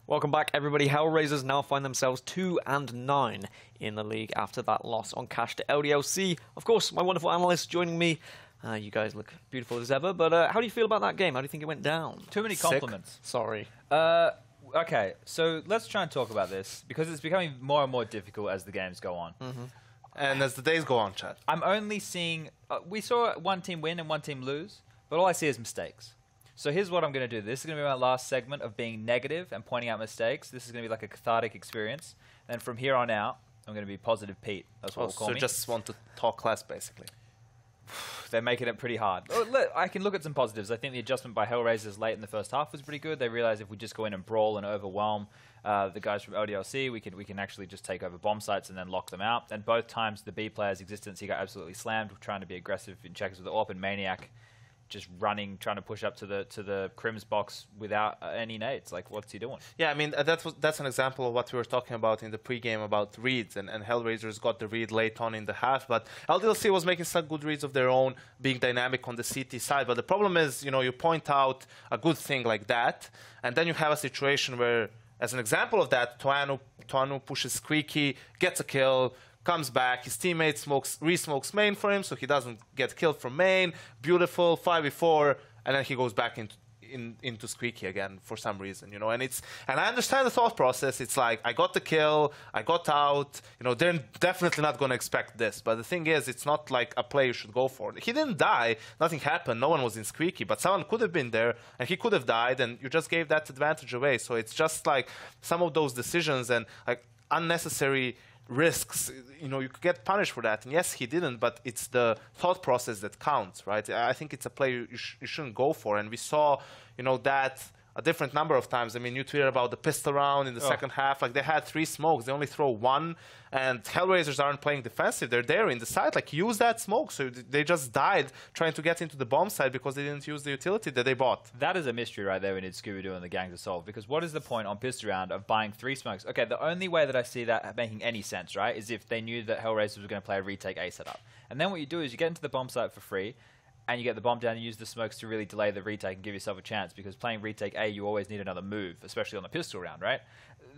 Welcome back, everybody. HellRaisers now find themselves 2-9 in the league after that loss on cash to LDLC. Of course, my wonderful analysts joining me. You guys look beautiful as ever, but how do you feel about that game? How do you think it went down? Too many compliments. Sick. Sorry. Okay, so let's try and talk about this, because it's becoming more and more difficult as the games go on. And as the days go on, Chad. I'm only seeing... we saw one team win and one team lose, but all I see is mistakes. So here's what I'm going to do. This is going to be my last segment of being negative and pointing out mistakes. This is going to be like a cathartic experience. And from here on out, I'm going to be Positive Pete. That's what we'll call me. So just want to talk less, basically. They're making it pretty hard. I can look at some positives. I think the adjustment by HellRaisers late in the first half was pretty good. They realized if we just go in and brawl and overwhelm the guys from LDLC, we can actually just take over bomb sites and then lock them out. And both times the B player's existence, he got absolutely slammed, trying to be aggressive in checkers with the AWP, and Maniac just running, trying to push up to the Crim's box without any nades. Like, what's he doing? Yeah, I mean, that's an example of what we were talking about in the pregame about reads, and HellRaisers got the read late on in the half, but LDLC was making some good reads of their own, being dynamic on the CT side. But the problem is, you know, you point out a good thing like that, and then you have a situation where, as an example of that, Tuanu pushes Squeaky, gets a kill, comes back, his teammate re-smokes main for him, so he doesn't get killed from main. Beautiful, 5v4, and then he goes back into Squeaky again for some reason, you know. And I understand the thought process. It's like, I got the kill, I got out, you know, they're definitely not going to expect this. But the thing is, it's not like a play you should go for. He didn't die, nothing happened, no one was in Squeaky, but someone could have been there, and he could have died, and you just gave that advantage away. So it's just like some of those decisions and like unnecessary risks, you know, you could get punished for that. And yes, he didn't, but it's the thought process that counts, right? I think it's a play you shouldn't go for. And we saw, you know, that a different number of times. I mean, you tweeted about the pistol round in the second half. Like, they had 3 smokes. They only throw 1. And HellRaisers aren't playing defensive. They're there in the side. Like, use that smoke. So they just died trying to get into the bomb side because they didn't use the utility that they bought. That is a mystery right there we need Scooby-Doo and the gang to solve. Because what is the point on pistol round of buying 3 smokes? Okay, the only way that I see that making any sense, right, is if they knew that HellRaisers were going to play a retake A setup. And then what you do is you get into the bomb site for free, and you get the bomb down and use the smokes to really delay the retake and give yourself a chance, because playing retake A, you always need another move, especially on the pistol round, right?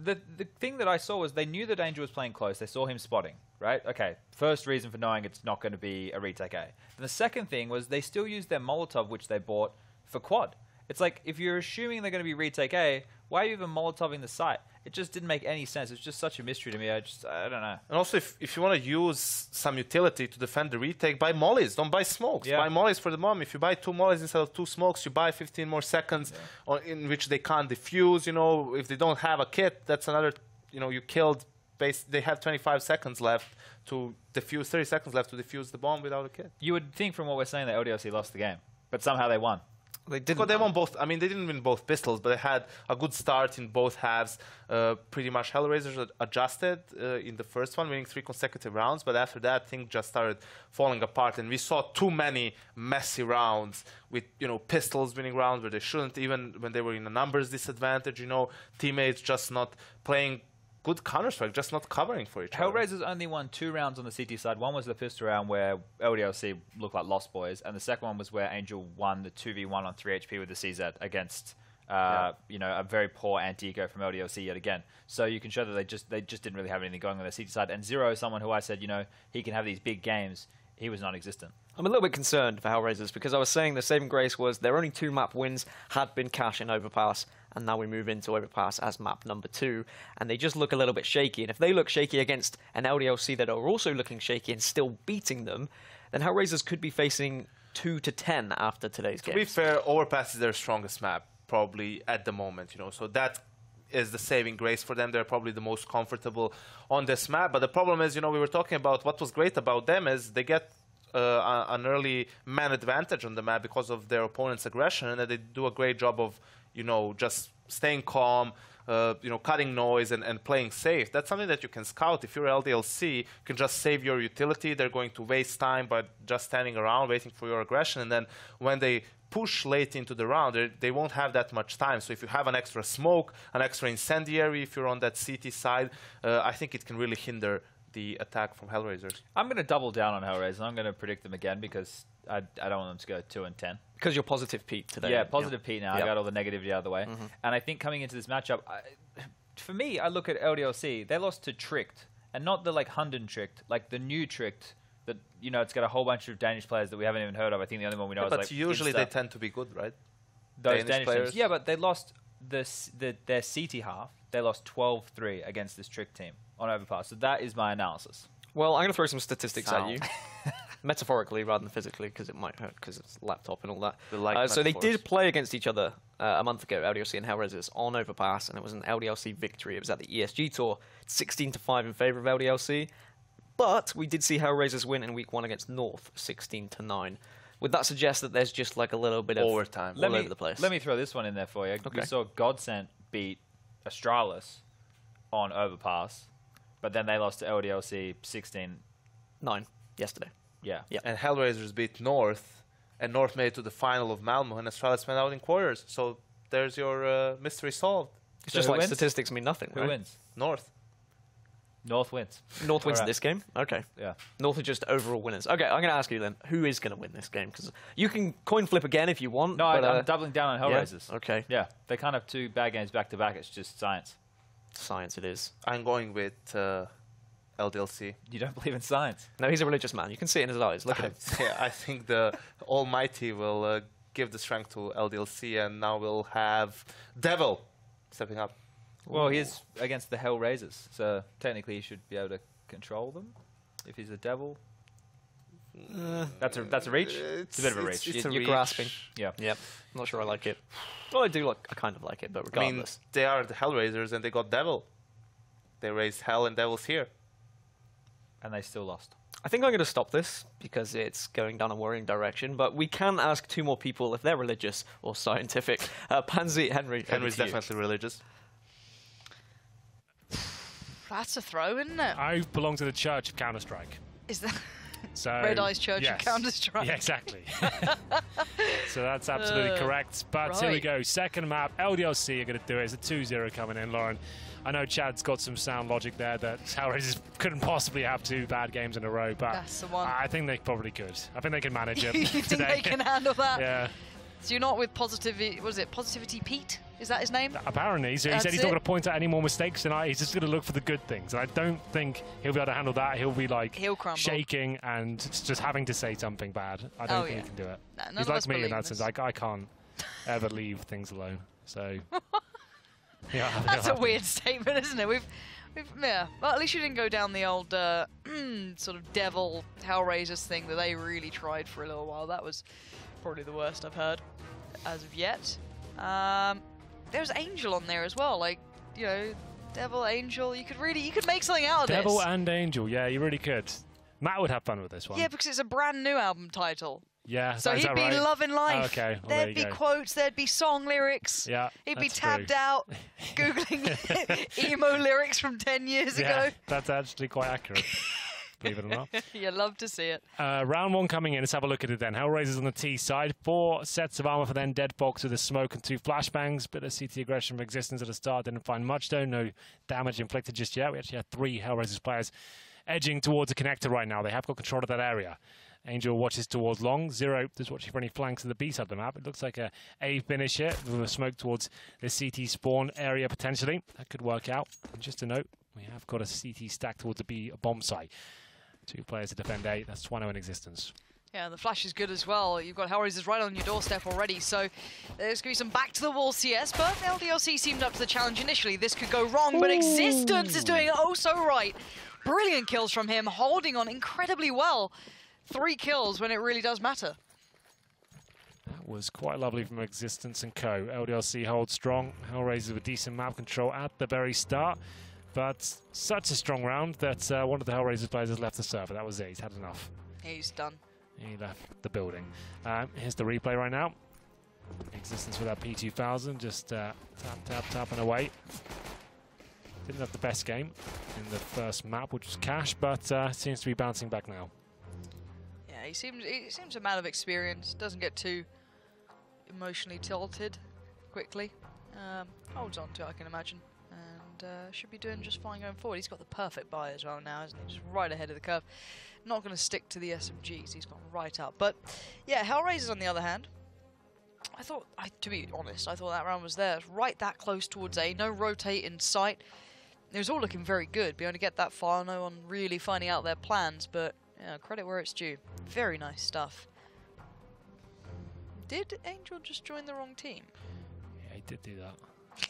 The thing that I saw was they knew that Angel was playing close. They saw him spotting, right? Okay, first reason for knowing it's not going to be a retake A. And the second thing was they still used their Molotov, which they bought, for quad. It's like, if you're assuming they're going to be retake A, why are you even Molotoving the site? It just didn't make any sense. It's just such a mystery to me. I don't know. And also, if you want to use some utility to defend the retake, buy mollies. Don't buy smokes. Yeah. Buy mollies for the bomb. If you buy 2 mollies instead of 2 smokes, you buy 15 more seconds in which they can't defuse. You know, if they don't have a kit, that's another, you know, you killed. They have 25 seconds left to defuse, 30 seconds left to defuse the bomb without a kit. You would think from what we're saying that LDLC lost the game, but somehow they won. They didn't. Well, they won both. I mean, they didn't win both pistols, but they had a good start in both halves. Pretty much HellRaisers adjusted in the first one, winning 3 consecutive rounds. But after that, things just started falling apart, and we saw too many messy rounds with, you know, pistols winning rounds where they shouldn't, even when they were in a numbers disadvantage. You know, teammates just not playing good Counter-Strike, just not covering for each other. HellRaisers only won 2 rounds on the CT side. One was the pistol round where LDLC looked like Lost Boys, and the second one was where Angel won the 2v1 on 3 HP with the CZ against you know, a very poor anti-ego from LDLC yet again. So you can show that they just didn't really have anything going on their CT side. And Zero, someone who I said, you know, he can have these big games, he was non-existent. I'm a little bit concerned for HellRaisers, because I was saying the saving grace was their only 2 map wins had been cash in Overpass, and now we move into Overpass as map number 2, and they just look a little bit shaky. And if they look shaky against an LDLC that are also looking shaky and still beating them, then HellRaisers could be facing 2-10 after today's game. To be fair, Overpass is their strongest map, probably at the moment, you know, so that is the saving grace for them. They're probably the most comfortable on this map. But the problem is, you know, we were talking about what was great about them is they get an early man advantage on the map because of their opponent's aggression, and that they do a great job of, you know, just staying calm, you know, cutting noise and playing safe. That's something that you can scout. If you're LDLC, you can just save your utility. They're going to waste time by just standing around waiting for your aggression, and then when they push late into the round, they won't have that much time. So if you have an extra smoke, an extra incendiary, if you're on that CT side, I think it can really hinder the attack from HellRaisers. I'm going to double down on HellRaisers. I'm going to predict them again, because I don't want them to go 2 and 10. Because you're positive Pete today. Yeah, positive Pete now. Yep. I got all the negativity out of the way. And I think coming into this matchup, for me, I look at LDLC. They lost to Tricked, and not the like Hunden Tricked, like the new Tricked. That it's got a whole bunch of Danish players that we haven't even heard of. I think the only one we know is but like. usually they tend to be good, right? Those Danish players. players. Yeah, but they lost their CT half. They lost 12-3 against this Trick team on Overpass. So that is my analysis. Well, I'm going to throw some statistics at you. Metaphorically rather than physically, because it might hurt because it's laptop and all that. So they did play against each other a month ago, LDLC and HellRaisers, on Overpass, and it was an LDLC victory. It was at the ESG Tour, 16-5 in favour of LDLC. But we did see HellRaisers win in week 1 against North, 16-9. Would that suggest that there's just like a little bit of overtime all over the place? Let me throw this one in there for you. Okay. We saw Godsent beat Astralis on Overpass, but then they lost to LDLC 16-9 yesterday. Yeah. And HellRaisers beat North, and North made it to the final of Malmo, and Astralis went out in quarters. So there's your mystery solved. It's So just who like wins? statistics mean nothing, Who right? wins? North. North wins. North wins Alright. this game? Okay. Yeah. North are just overall winners. Okay, I'm going to ask you then, who is going to win this game? Because you can coin flip again if you want. No, but, I'm doubling down on yeah? HellRaisers. Okay. Yeah, they can't have 2 bad games back to back. It's just science. Science it is. I'm going with LDLC. You don't believe in science? No, he's a religious man. You can see it in his eyes. Look at him. Yeah, I think the Almighty will give the strength to LDLC, and now we'll have Devil stepping up. Well, he's against the HellRaisers, so technically he should be able to control them if he's a devil. That's a reach. It's a bit of a reach. You're grasping. Yeah. Yep. I'm not sure I like it. Well, I kind of like it, but I mean, regardless. they are the HellRaisers, and they got Devil. They raised Hell, and Devil's here. And they still lost. I think I'm going to stop this because it's going down a worrying direction, but we can ask 2 more people if they're religious or scientific. Pansy, Henry. Henry's definitely religious. That's a throw, isn't it? I belong to the Church of Counter-Strike. Is that So Red Eyes Church yes. of Counter-Strike? Yeah, exactly. So that's absolutely correct. But here we right. go. Second map. LDLC are going to do it. It's a 2-0 coming in, Lauren. I know Chad's got some sound logic there that HellRaisers couldn't possibly have 2 bad games in a row, but That's the one. I think they probably could. I think they can manage it You think today. they can handle that? Yeah. So you're not with Positivity, what is it, Positivity Pete? Is that his name? Apparently, so he That's said he's not it. going to point out any more mistakes tonight. He's just going to look for the good things. And I don't think he'll be able to handle that. He'll be like He'll crumble. shaking and just having to say something bad. I don't think yeah. he can do it. No, none He's of like us me in believe that this. sense. I can't ever leave things alone. So yeah, That's a weird statement, isn't it? Yeah. Well, at least you didn't go down the old sort of devil HellRaisers thing that they really tried for a little while. That was probably the worst I've heard as of yet. There's Angel on there as well, like, you know, Devil, Angel. You could make something out of Devil this. and Angel. Yeah, you really could. Matt would have fun with this one. Yeah, because it's a brand new album title. Yeah. So is he'd that be right? loving life. Oh, okay. Well, there There'd you be go. quotes, there'd be song lyrics. Yeah. He'd be that's tabbed true. out, Googling emo lyrics from 10 years Yeah, ago. that's actually quite accurate. Believe it or not. You love to see it. Round 1 coming in. Let's have a look at it then. HellRaisers on the T side. 4 sets of armor for then Deadbox with a smoke and 2 flashbangs. Bit of CT aggression from Existence at the start. Didn't find much though. No damage inflicted just yet. We actually have 3 HellRaisers players edging towards a connector right now. They have got control of that area. Angel watches towards long. Zero is watching for any flanks of the B side of the map. It looks like a finish here with a smoke towards the CT spawn area potentially. That could work out. And just a note, we have got a CT stack towards the B bomb site. 2 players to defend A. That's Twano in Existence. Yeah, the flash is good as well. You've got HellRaisers right on your doorstep already, so there's going to be some back-to-the-wall CS, but LDLC seemed up to the challenge initially. This could go wrong, but Existence is doing it oh so right. Brilliant kills from him, holding on incredibly well. 3 kills when it really does matter. That was quite lovely from Existence and Co. LDLC holds strong. HellRaisers with decent map control at the very start. But such a strong round that one of the HellRaisers players has left the server. That was it. He's had enough. He's done. He left the building. Here's the replay right now. Existence with that P2000. Just tap, and away. Didn't have the best game in the first map, which was Cash, but seems to be bouncing back now. Yeah, he seems a man of experience. Doesn't get too emotionally tilted quickly. Holds on to it, I can imagine. And and should be doing just fine going forward. He's got the perfect buy as well now, isn't he? Just right ahead of the curve. Not going to stick to the SMGs. He's gone right up. But yeah, HellRaisers on the other hand, I thought, to be honest, I thought that round was theirs. Right that close towards A, no rotate in sight. It was all looking very good. Be able to get that far, no one really finding out their plans, but yeah, credit where it's due. Very nice stuff. Did Angel just join the wrong team? Yeah, he did do that.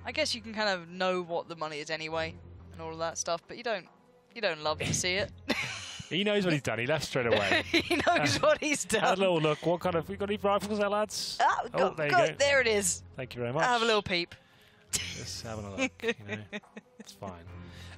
I guess you can kind of know what the money is anyway, and all of that stuff, but you don't love to see it. He knows what he's done. He left straight away. He knows what he's done. Have a little look. What kind of... We got any rifles there, lads? There you go. There it is. Thank you very much. Have a little peep. Just having a look, you know. It's fine.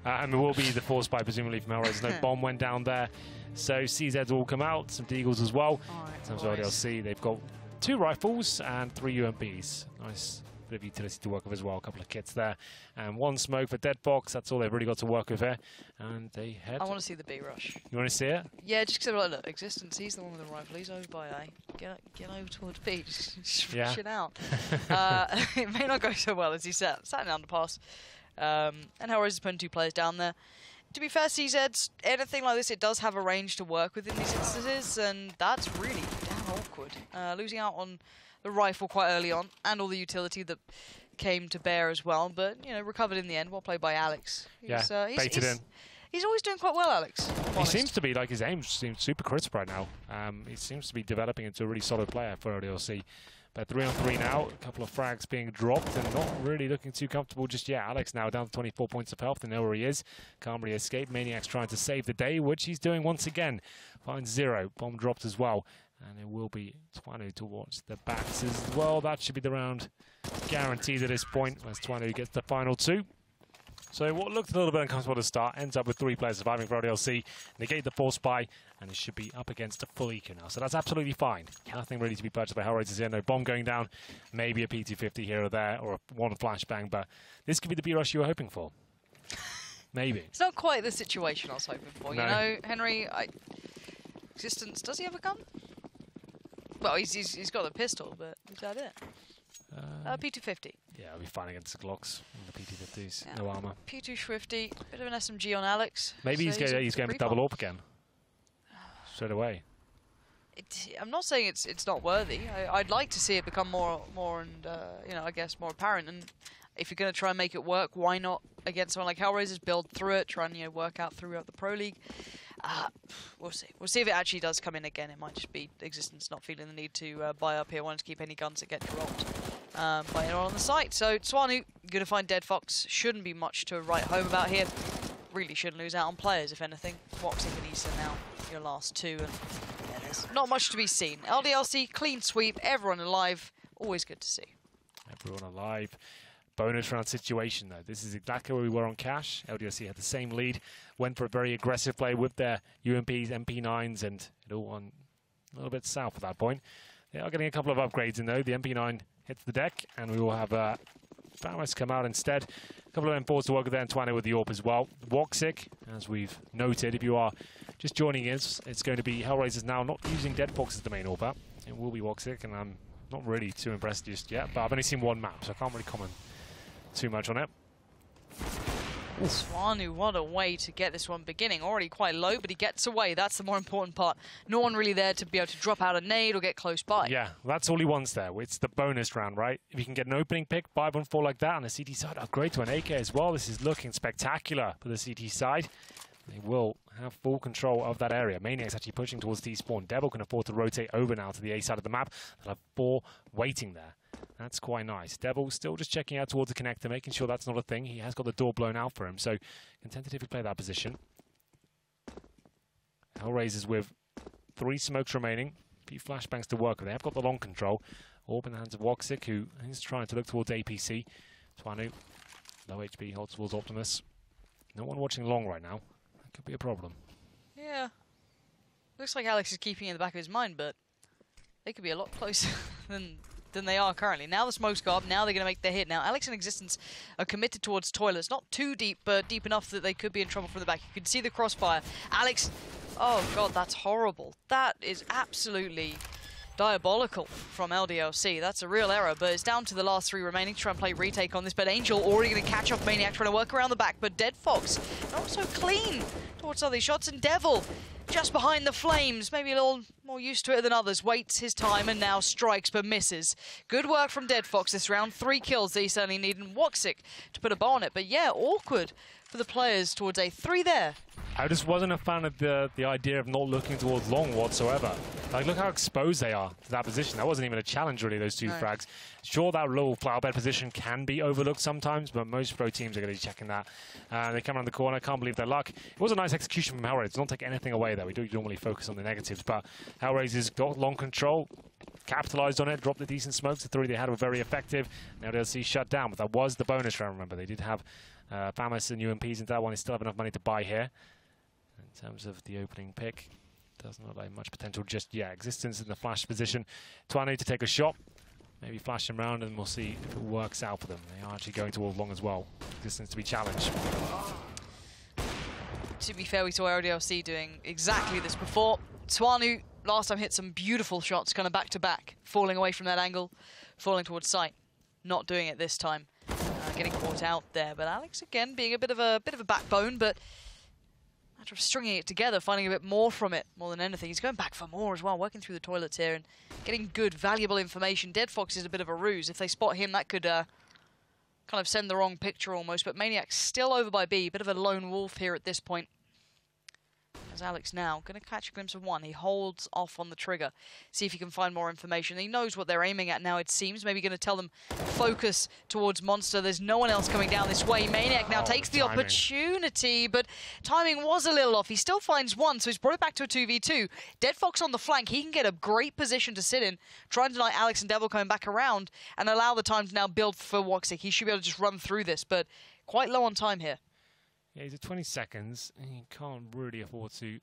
And there will be the force buy, presumably, from HellRaisers. No bomb went down there. So CZs will come out. Some Deagles as well. In terms of LDLC, they've got 2 rifles and 3 UMPs. Nice bit of utility to work with as well. A couple of kits there. And 1 smoke for Deadbox. That's all they've really got to work with here. And they head... I want to see the B rush. You want to see it? Yeah, just because I'm like, look, Existence, he's the one with the rifle. He's over by A. Get over towards B. Just rush it out. It may not go so well as he sat in the underpass. And HellRaisers putting 2 players down there. To be fair, CZ's, anything like this, it does have a range to work with in these instances, and that's really damn awkward. Losing out on the rifle quite early on, and all the utility that came to bear as well, but, you know, recovered in the end. Well played by Alex. Baited in. He's always doing quite well, Alex. He seems to be, like, his aim seems super crisp right now. He seems to be developing into a really solid player for LDLC. But 3-on-3 now, a couple of frags being dropped and not really looking too comfortable just yet. Alex now down to 24 points of health, and know where he is. Can't really escape. Maniac's trying to save the day, which he's doing once again. Finds 0. Bomb dropped as well. And it will be Twanu towards the backs as well. That should be the round guaranteed at this point, as Twanu gets the final 2. So what looked a little bit uncomfortable to start ends up with 3 players surviving for LDLC. Negate the force buy, and it should be up against a full eco now. So that's absolutely fine. Nothing really to be purchased by HellRaisers here. No bomb going down. Maybe a P250 here or there, or one flashbang. But this could be the B-rush you were hoping for. Maybe. It's not quite the situation I was hoping for. No. You know, Henry, Existence, does he have a gun? Well, he's got a pistol, but is that it? P250. Yeah, I'll be fine against the Glocks and the P250s. Yeah. No armor. P250, bit of an SMG on Alex. Maybe he's going to double AWP again. Straight away. I'm not saying it's not worthy. I'd like to see it become more and you know, I guess more apparent. And if you're going to try and make it work, why not against someone like HellRaisers? Build through it, try and work out throughout the Pro League. We'll see. We'll see if it actually does come in again. It might just be Existence not feeling the need to buy up here, wanting to keep any guns that get dropped by anyone on the site. So Twanu going to find Dead Fox. Shouldn't be much to write home about here. Really shouldn't lose out on players, if anything. Woxic and Issa now your last 2, and yeah, there's not much to be seen. LDLC clean sweep, everyone alive. Always good to see. Everyone alive. Bonus round situation, though. This is exactly where we were on Cash. LDLC had the same lead, went for a very aggressive play with their UMPs, MP9s, and it all went a little bit south at that point. They are getting a couple of upgrades in, though. The MP9 hits the deck, and we will have Bowers come out instead. A couple of M4s to work with there, and Twanu with the AWP as well. Woxic, as we've noted, if you are just joining us, it's going to be HellRaisers now not using Deadbox as the main AWP. It will be Woxic, and I'm not really too impressed just yet, but I've only seen 1 map, so I can't really comment too much on it. Twanu, what a way to get this one beginning. Already quite low, but he gets away. That's the more important part. No one really there to be able to drop out a nade or get close by. Yeah, that's all he wants there. It's the bonus round, right? If you can get an opening pick, 5-on-4 like that, on the CT side, upgrade to an AK as well. This is looking spectacular for the CT side. They will have full control of that area. Maniac's actually pushing towards T-spawn. Devil can afford to rotate over now to the A side of the map. They'll have 4 waiting there. That's quite nice. Devil still just checking out towards the connector, making sure that's not a thing. He has got the door blown out for him, so can tentatively play that position. HellRaisers with 3 smokes remaining. A few flashbangs to work with. They have got the long control. Orb in the hands of Woxic, who is trying to look towards APC. Twanu, low HP, holds towards Optimus. No one watching long right now. That could be a problem. Yeah. Looks like Alex is keeping it in the back of his mind, but they could be a lot closer than they are currently. Now the smoke's got up, now they're going to make their hit. Now Alex and Existence are committed towards toilets. Not too deep, but deep enough that they could be in trouble from the back. You can see the crossfire. Alex, oh god, that's horrible. That is absolutely diabolical from LDLC. That's a real error, but it's down to the last 3 remaining to try and play retake on this. But Angel already going to catch off Maniac, trying to work around the back. But Dead Fox not so clean towards some of these shots. And Devil just behind the flames, maybe a little more used to it than others, waits his time and now strikes but misses. Good work from Dead Fox this round. 3 kills that he certainly needed. Woxic to put a bow on it. But yeah, awkward for the players towards A3 there. I just wasn't a fan of the idea of not looking towards long whatsoever. Like, look how exposed they are to that position. That wasn't even a challenge, really, those 2 frags. Sure, that low flower bed position can be overlooked sometimes, but most pro teams are going to be checking that. They come around the corner, can't believe their luck. It was a nice execution from HellRaisers. Don't take anything away there. We do normally focus on the negatives, but HellRaisers got long control, capitalized on it, dropped the decent smokes. The 3 they had were very effective. Now they'll see shut down, but that was the bonus round, remember. They did have FAMAS and UMPs into that one. They still have enough money to buy here. In terms of the opening pick, doesn't look like much potential just yet. Existence in the flash position. Twanu to take a shot, maybe flash him around, and we'll see if it works out for them. They are actually going towards long as well. Existence to be challenged. To be fair, we saw LDLC doing exactly this before. Twanu last time hit some beautiful shots, kind of back to back, falling away from that angle, falling towards sight. Not doing it this time, getting caught out there. But Alex again being a bit of a backbone, but matter of stringing it together, finding a bit more from it more than anything. He's going back for more as well, working through the toilets here and getting good, valuable information. Dead Fox is a bit of a ruse. If they spot him, that could kind of send the wrong picture almost. But Maniac's still over by B, bit of a lone wolf here at this point. As Alex now going to catch a glimpse of one. He holds off on the trigger, see if he can find more information. He knows what they're aiming at now, it seems. Maybe going to tell them focus towards Monster. There's no one else coming down this way. Maniac now takes the opportunity, but timing was a little off. He still finds one, so he's brought it back to a 2v2. Dead Fox on the flank. He can get a great position to sit in, try and deny Alex and Devil coming back around, and allow the time to now build for Woxic. He should be able to just run through this, but quite low on time here. Yeah, he's at 20 seconds, and he can't really afford to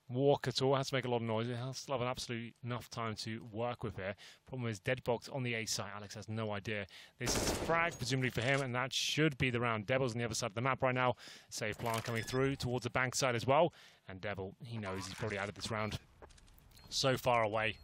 walk at all. Has to make a lot of noise. He'll still have absolutely enough time to work with here. Problem is, Dead Fox on the A side. Alex has no idea. This is a frag, presumably for him, and that should be the round. Devil's on the other side of the map right now. Safe plan coming through towards the bank side as well. And Devil, he knows he's probably out of this round. So far away.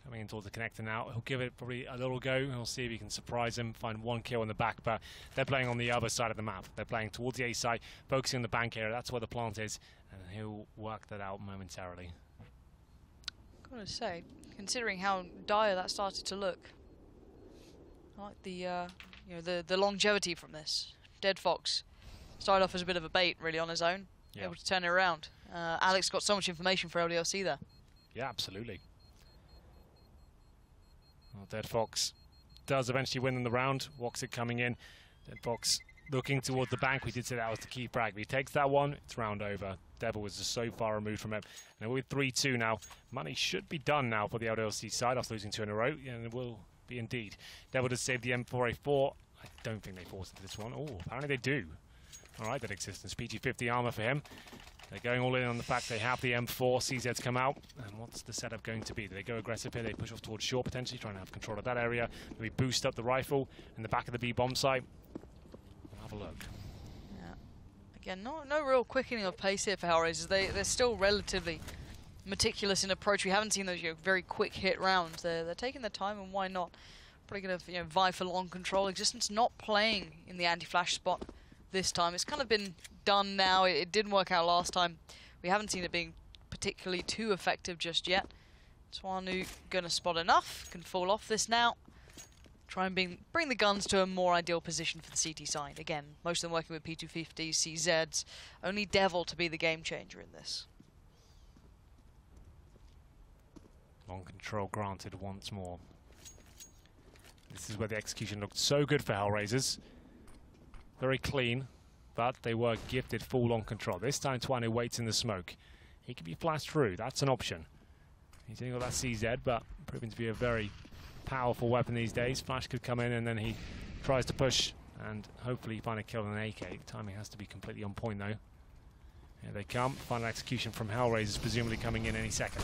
Coming in towards the connector now. He'll give it probably a little go. He'll see if he can surprise him, find 1 kill in the back, but they're playing on the other side of the map. They're playing towards the A side, focusing on the bank area. That's where the plant is, and he'll work that out momentarily. Gotta say, considering how dire that started to look, I like the you know, the longevity from this. Dead Fox started off as a bit of a bait, really, on his own, able to turn it around. Alex got so much information for LDLC there. Yeah, absolutely. Well, Dead Fox does eventually win in the round. Woxic coming in. Dead Fox looking towards the bank. We did say that was the key frag. If he takes that one, it's round over. Devil was just so far removed from it. And we're 3-2 now. Money should be done now for the LDLC side after losing 2 in a row. And it will be indeed. Devil does save the M4A4. I don't think they forced into this one. Oh, apparently they do. All right, that existence. PG-50 armor for him. They're going all in on the fact they have the M4. CZ's come out. And what's the setup going to be? Do they go aggressive here? They push off towards shore, potentially, trying to have control of that area. Maybe boost up the rifle in the back of the B bomb site. We'll have a look. Yeah. Again, no real quickening of pace here for HellRaisers. They're still relatively meticulous in approach. We haven't seen those very quick hit rounds. They're taking their time, and why not? Probably going to vie for long control. Existence not playing in the anti-flash spot this time. It's kind of been done now. It didn't work out last time. We haven't seen it being particularly too effective just yet. Twanu gonna spot enough, can fall off this now. Try and bring the guns to a more ideal position for the CT side. Again, most of them working with P250s, CZs. Only Devil to be the game changer in this. Long control granted once more. This is where the execution looked so good for HellRaisers. Very clean, but they were gifted full on control. This time Twanu waits in the smoke. He can be flashed through, that's an option. He's only got that CZ, but proving to be a very powerful weapon these days. Flash could come in and then he tries to push and hopefully find a kill on an AK. Timing has to be completely on point though. Here they come, final execution from HellRaisers, presumably coming in any second.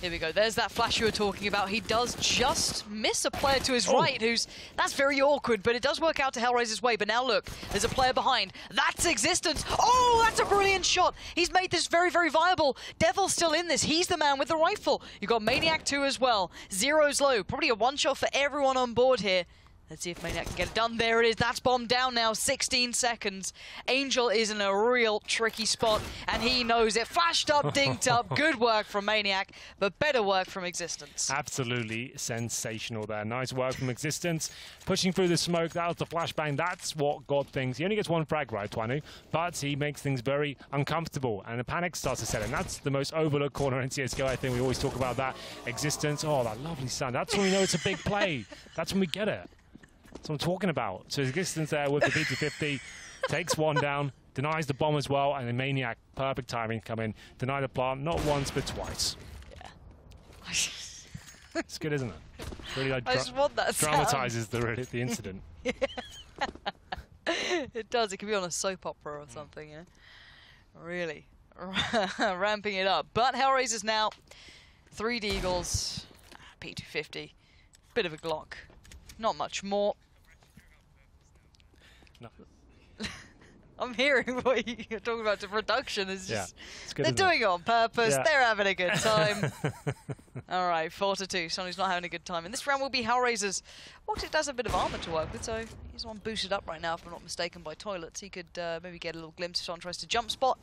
Here we go. There's that flash you were talking about. He does just miss a player to his right that's very awkward, but it does work out to HellRaisers' way. But now look, there's a player behind. That's Existence. Oh, that's a brilliant shot. He's made this very, very viable. Devil's still in this. He's the man with the rifle. You've got Maniac 2 as well. Zero's low. Probably a one-shot for everyone on board here. Let's see if Maniac can get it done. There it is. That's bombed down now. 16 seconds. Angel is in a real tricky spot, and he knows it. Flashed up, dinked up. Good work from Maniac, but better work from Existence. Absolutely sensational there. Nice work from Existence. Pushing through the smoke. That was the flashbang. That's what got things. He only gets one frag, right, Twanu? But he makes things very uncomfortable, and the panic starts to set in. That's the most overlooked corner in CSGO. I think we always talk about that. Existence. Oh, that lovely sun. That's when we know it's a big play. That's when we get it. That's what I'm talking about. So Existence there with the PT50, takes one down, denies the bomb as well, and then Maniac, perfect timing, come in, deny the plant, not once but twice. Yeah. It's good, isn't it? Really, like, I just want that sound. dramatizes the incident. It does. It could be on a soap opera or something, yeah. Really ramping it up. But HellRaisers now, 3 Deagles, P250, bit of a Glock. Not much more. No. I'm hearing what you're talking about. The production is just... It's good, they're doing it on purpose. Yeah. They're having a good time. All right, 4-2. Someone who's not having a good time. And this round will be HellRaisers. Oxid does have a bit of armor to work with, so he's one boosted up right now, if I'm not mistaken, by Toilets. He could maybe get a little glimpse if someone tries to jump spot.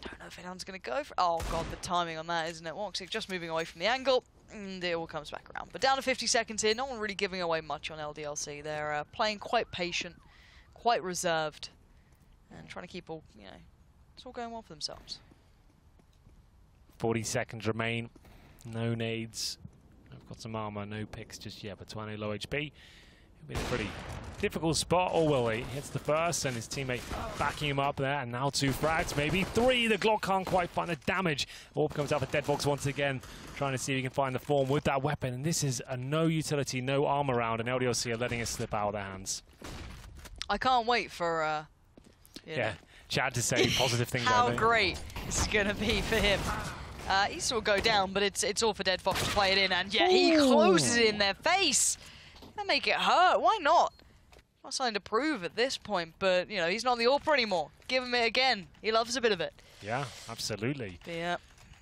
Don't know if anyone's going to go for... Oh, God, the timing on that, isn't it? Woxic just moving away from the angle. And it all comes back around. But down to 50 seconds here. No one really giving away much on LDLC. They're playing quite patient, quite reserved, and trying to keep all, you know, it's all going well for themselves. 40 seconds remain. No nades. I've got some armor, no picks just yet, but 20 low HP. It'll be a pretty difficult spot. Oh, well, he hits the first, and his teammate backing him up there, and now 2 frags, maybe 3. The Glock can't quite find the damage. Orb comes out for Deadbox once again, trying to see if he can find the form with that weapon, and this is a no utility, no armor round, and LDLC are letting it slip out of their hands. I can't wait for, yeah, Chad to say positive things. How great this is going to be for him. He still go down, but it's all for Deadbox to play it in, and yeah, he closes it in their face. That make it hurt. Why not? Not something to prove at this point, but you know he's not the AWPer anymore. Give him it again. He loves a bit of it. Yeah, absolutely. Yeah.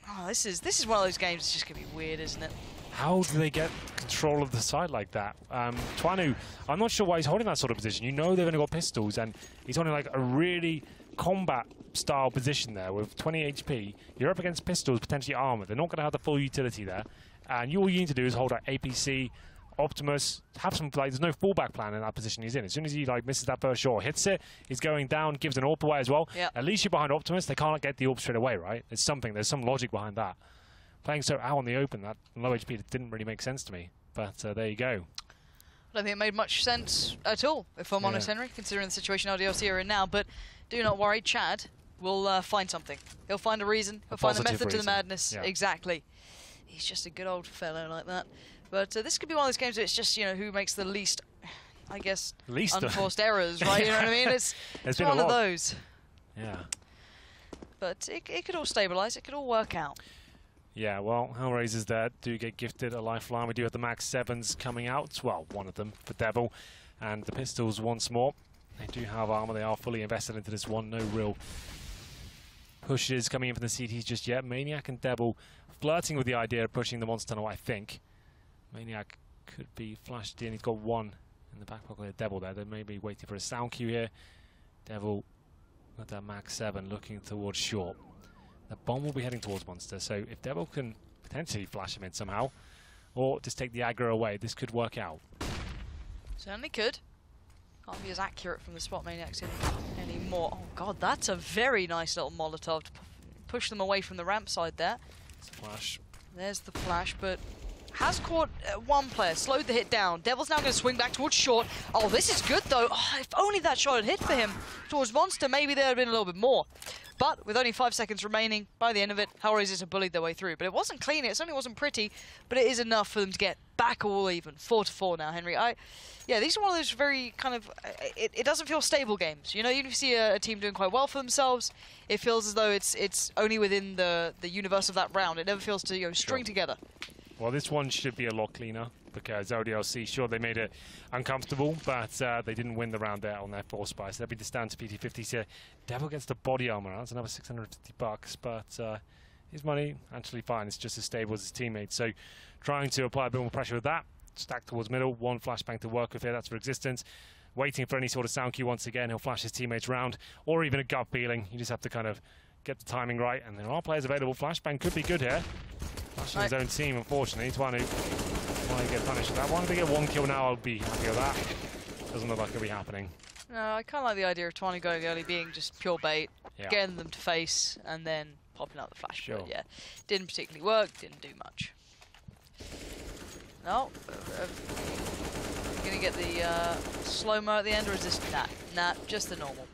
Oh, this is one of those games that's just gonna be weird, isn't it? How do they get control of the side like that? Twanu, I'm not sure why he's holding that sort of position. You know they've only got pistols, and he's holding like a really combat-style position there with 20 HP. You're up against pistols, potentially armor. They're not going to have the full utility there. And all you need to do is hold that APC, Optimus, have some, like, there's no fallback plan in that position he's in. As soon as he, like, misses that first shot, hits it, he's going down, gives an AWP away as well. Yep. At least you're behind Optimus. They can't get the AWP straight away, right? There's some logic behind that. Playing so out on the open, that low HP, it didn't really make sense to me. But there you go. I don't think it made much sense at all, if I'm honest, Henry, considering the situation LDLC are in now. But do not worry, Chad will find something. He'll find a reason. He'll find the method to the madness. Yeah. Exactly. He's just a good old fellow like that. But this could be one of those games where it's just, you know, who makes the least, I guess, unforced errors, right? You know what I mean? It's one of those. Yeah. But it could all stabilize. It could all work out. Yeah, well, HellRaisers there do get gifted a lifeline. We do have the Max 7s coming out. Well, one of them for Devil. And the pistols once more. They do have armor. They are fully invested into this one. No real pushes coming in from the CTs just yet. Maniac and Devil flirting with the idea of pushing the monster tunnel, I think. Maniac could be flashed in. He's got one in the back pocket of Devil there. They may be waiting for a sound cue here. Devil with that Max 7 looking towards short. The bomb will be heading towards Monster, so if Devil can potentially flash him in somehow, or just take the aggro away, this could work out. Certainly could. Can't be as accurate from the spot Maniacs in anymore. Oh god, that's a very nice little Molotov to push them away from the ramp side there. It's a flash. There's the flash, but has caught one player, slowed the hit down. Devil's now going to swing back towards short. Oh, this is good, though. Oh, if only that shot had hit for him towards Monster, maybe there would have been a little bit more. But with only 5 seconds remaining, by the end of it, HellRaisers have bullied their way through. But it wasn't clean, it certainly wasn't pretty, but it is enough for them to get back all even. 4-4 now, Henry. Yeah, these are one of those very kind of, it doesn't feel stable games. You know, even if you see a team doing quite well for themselves, it feels as though it's only within the universe of that round. It never feels to, you know, string together. Well, this one should be a lot cleaner because LDLC, sure, they made it uncomfortable, but they didn't win the round there on their force spy. So they'll be just down to PT50s here. Devil gets the body armor. That's another $650, but his money actually fine. It's just as stable as his teammates. So trying to apply a bit more pressure with that. Stack towards middle. One flashbang to work with here. That's for existence. Waiting for any sort of sound cue once again. He'll flash his teammates round, or even a gut feeling. You just have to kind of get the timing right, and there are players available. Flashbang could be good here. Flashing his own team, unfortunately. Twanu might get punished for that one. If they get one kill now, I'll be happy with that. Doesn't look like it'll be happening. No, I kind of like the idea of Twanu going early, being just pure bait, Yeah. getting them to face, and then popping out the flash. Sure. But yeah, didn't particularly work, didn't do much. No, gonna get the slow-mo at the end, or is this nah, just the normal.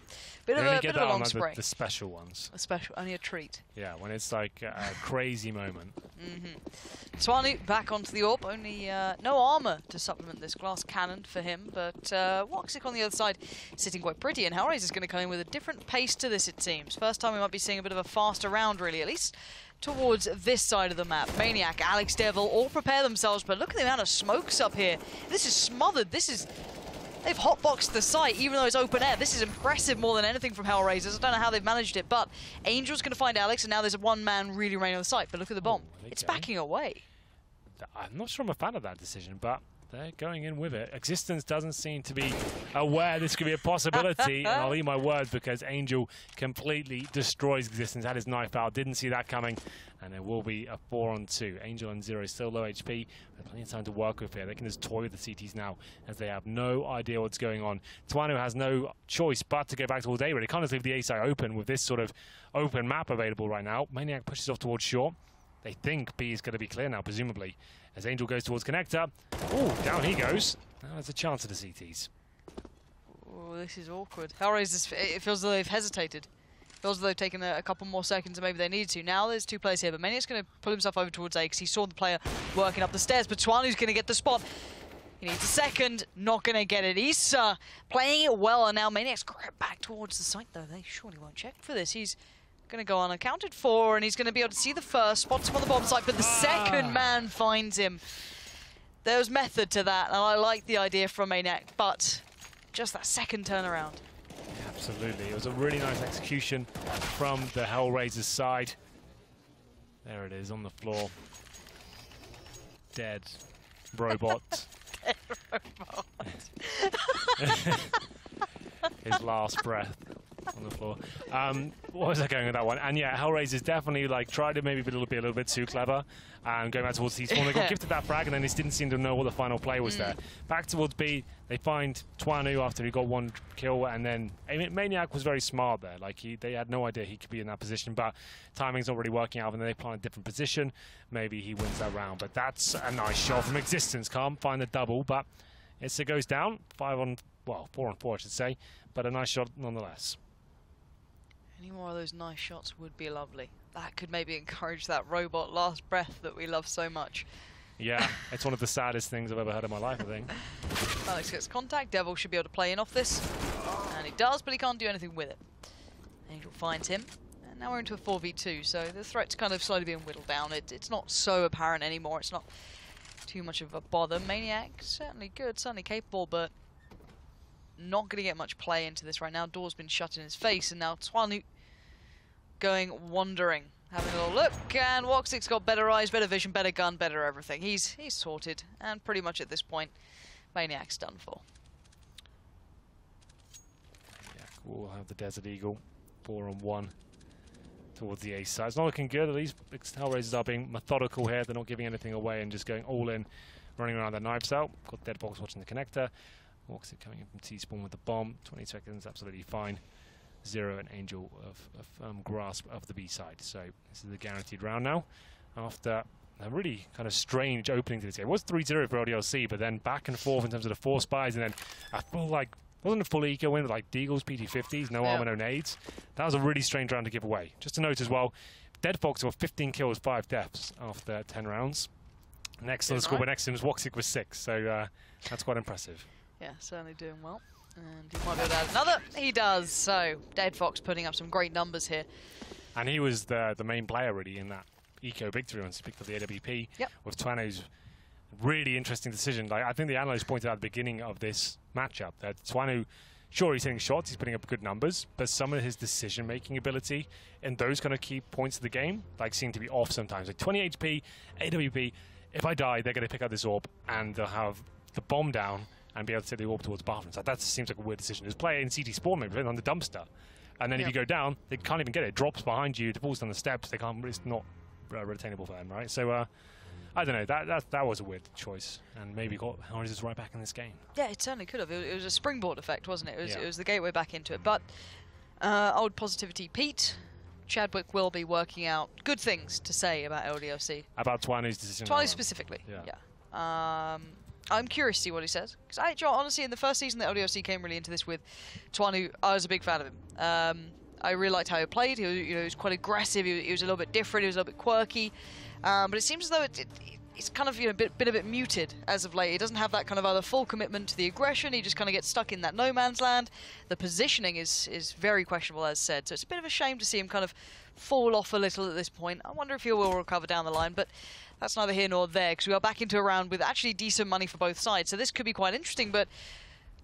Bit of a long spray. The special ones. A special, only a treat. Yeah, when it's like a crazy moment. Twanu back onto the AWP, only no armor to supplement this glass cannon for him, but Woxic on the other side sitting quite pretty, and HellRaisers is going to come in with a different pace to this, it seems. First time we might be seeing a bit of a faster round, really, at least towards this side of the map. Maniac, Alex Devil all prepare themselves, but look at the amount of smokes up here. This is smothered. They've hotboxed the site, even though it's open air. This is impressive more than anything from HellRaisers. I don't know how they've managed it, but Angel's going to find Alex, and now there's a one-man really reigning on the site. But look at the bomb. It's backing away. I'm not sure I'm a fan of that decision, but they're going in with it. Existence doesn't seem to be aware this could be a possibility, and I'll eat my words because Angel completely destroys Existence. Had his knife out, didn't see that coming, and it will be a 4-on-2. Angel and Zero still low HP, but plenty of time to work with here. They can just toy with the CTs now as they have no idea what's going on. Twanu has no choice but to go back towards A. They can't just leave the A side open with this sort of open map available right now. Maniac pushes off towards short. They think B is going to be clear now, presumably, as Angel goes towards connector. Oh, down he goes. Now there's a chance of the CTs. Oh, this is awkward. HellRaisers, it feels as though they've hesitated. It feels as though they've taken a couple more seconds than maybe they needed to. Now there's two players here, but Maniac's going to pull himself over towards A because he saw the player working up the stairs, but Twanu's going to get the spot. He needs a second, not going to get it. He's playing it well, and now Maniac's back towards the site, though. They surely won't check for this. He's going to go unaccounted for, and he's going to be able to see the first, spots him on the bomb site, but the second man finds him. There was method to that, and I like the idea from Maniac, but just that second turnaround. Absolutely. It was a really nice execution from the HellRaisers side. There it is on the floor. Dead robot. Dead robot. His last breath on the floor. What was I going with that one? And yeah, HellRaisers definitely like tried to maybe be a little bit too clever and going back towards T-spawn. They got gifted that frag and then they didn't seem to know what the final play was there. Back towards B, they find Twanu after he got one kill, and then Maniac was very smart there. Like they had no idea he could be in that position, but timing's not really working out, and then they plan a different position. Maybe he wins that round, but that's a nice shot from Existence. Can't find the double, but it goes down. 4-on-4, I should say, but a nice shot nonetheless. Any more of those nice shots would be lovely. That could maybe encourage that robot last breath that we love so much. Yeah, it's one of the saddest things I've ever heard in my life, I think. Alex gets contact. Devil should be able to play in off this. And he does, but he can't do anything with it. Angel finds him. And now we're into a 4v2, so the threat's kind of slowly being whittled down. It's not so apparent anymore. It's not too much of a bother. Maniac, certainly good, certainly capable, but not going to get much play into this right now. Door's been shut in his face, and now Twanu going wandering, having a little look, and Woxic's got better eyes, better vision, better gun, better everything. He's sorted, and pretty much at this point, Maniac's done for. Yeah, we'll have the Desert Eagle 4-on-1 towards the A side. It's not looking good. At least HellRaisers are being methodical here. They're not giving anything away and just going all in, running around their knives out. Got Deadbox watching the connector. Woxic coming in from T-spawn with the bomb. 20 seconds, absolutely fine. Zero and Angel of grasp of the B side. So this is the guaranteed round now. After a really kind of strange opening to this game. It was 3-0 for LDLC, but then back and forth in terms of the 4 spies, and then a full, like, wasn't a full eco win, like Deagles, PT50s, no armor, no nades. That was a really strange round to give away. Just to note as well, Dead Fox got 15 kills, 5 deaths after 10 rounds. Next on the score, but next to him was Woxic with 6, so that's quite impressive. Yeah, certainly doing well. And he might be able to add another. He does. So Dead Fox putting up some great numbers here. And he was the main player really in that eco victory once he picked up the AWP with Twano's really interesting decision. Like, I think the analyst pointed out at the beginning of this matchup that Twano, sure, he's hitting shots, he's putting up good numbers, but some of his decision-making ability in those kind of key points of the game, like, seem to be off sometimes. Like 20 HP, AWP, if I die, they're going to pick up this orb and they'll have the bomb down and be able to take the orb towards bathrooms. Like, that seems like a weird decision. There's a player in CT Spawn maybe on the dumpster, and then if you go down, they can't even get it. It drops behind you, it falls down the steps. They can't. It's not retainable for them, right? So I don't know. That was a weird choice, and maybe got HellRaisers right back in this game. Yeah, it certainly could have. It was a springboard effect, wasn't it? It was the gateway back into it. But old Positivity Pete, Chadwick will be working out good things to say about LDLC. About Twano's decision. Twano specifically. Yeah. I'm curious to see what he says. Because honestly, in the first season that LDLC came really into this with, Twano, I was a big fan of him. I really liked how he played. He was quite aggressive. He was a little bit different. He was a little bit quirky. But it seems as though it's kind of been a bit muted as of late. He doesn't have that kind of other full commitment to the aggression. He just kind of gets stuck in that no man's land. The positioning is very questionable, as said. So it's a bit of a shame to see him kind of fall off a little at this point. I wonder if he will recover down the line, but that's neither here nor there, because we are back into a round with actually decent money for both sides. So this could be quite interesting, but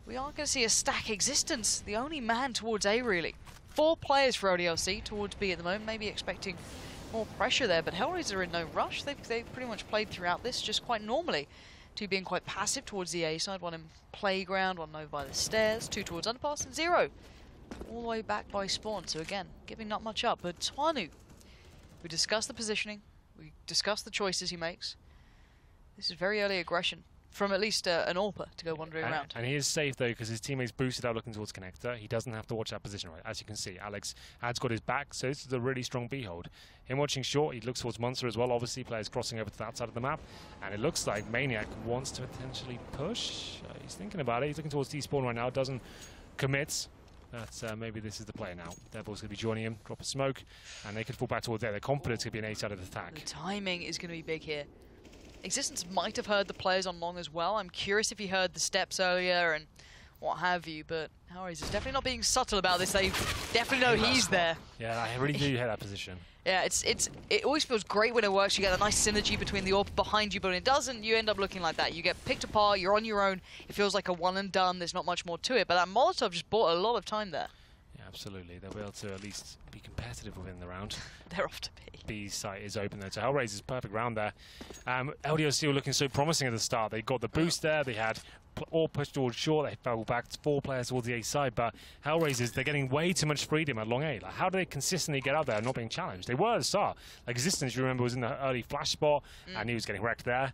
we are going to see a stack existence. The only man towards A, really. 4 players for ODLC towards B at the moment, maybe expecting more pressure there, but HellRaisers are in no rush. They've pretty much played throughout this just quite normally. 2 being quite passive towards the A side, 1 in playground, 1 over by the stairs, 2 towards underpass, and 0 all the way back by spawn. So again, giving not much up. But Twanu, we discussed the positioning, we discussed the choices he makes. This is very early aggression from at least an AWPer to go wandering around. And he is safe though, because his teammates boosted out looking towards connector. He doesn't have to watch that position, right? As you can see, Alex has got his back, so this is a really strong B hold. Him watching short, he looks towards Monster as well. Obviously, players crossing over to that side of the map, and it looks like Maniac wants to potentially push. He's thinking about it. He's looking towards T-spawn right now. Doesn't commit. But maybe this is the play now. Devil's going to be joining him, drop a smoke, and they could fall back towards there. Their confidence could be an A-sided attack. The timing is going to be big here. Existence might have heard the players on long as well. I'm curious if he heard the steps earlier and what have you, but HellRaisers is definitely not being subtle about this. They definitely know he's there. Yeah, I really do hear that position. Yeah, it always feels great when it works. You get a nice synergy between the AWP behind you, but when it doesn't, you end up looking like that. You get picked apart, you're on your own. It feels like a one and done. There's not much more to it, but that Molotov just bought a lot of time there. Yeah, absolutely. They'll be able to at least be competitive within the round. They're off to B. B site is open there. So HellRaisers perfect round there. LDLC were looking so promising at the start. They got the boost there. They had all pushed towards short. They fell back to 4 players towards the A side. But HellRaisers, they're getting way too much freedom at long A. Like, how do they consistently get out there and not being challenged? They were at the start. Like, Existence, you remember, was in the early flash spot, and he was getting wrecked there.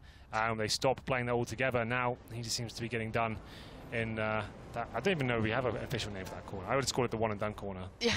They stopped playing that all together. Now he just seems to be getting done in that. I don't even know if we have an official name for that corner. I would just call it the one and done corner. Yeah,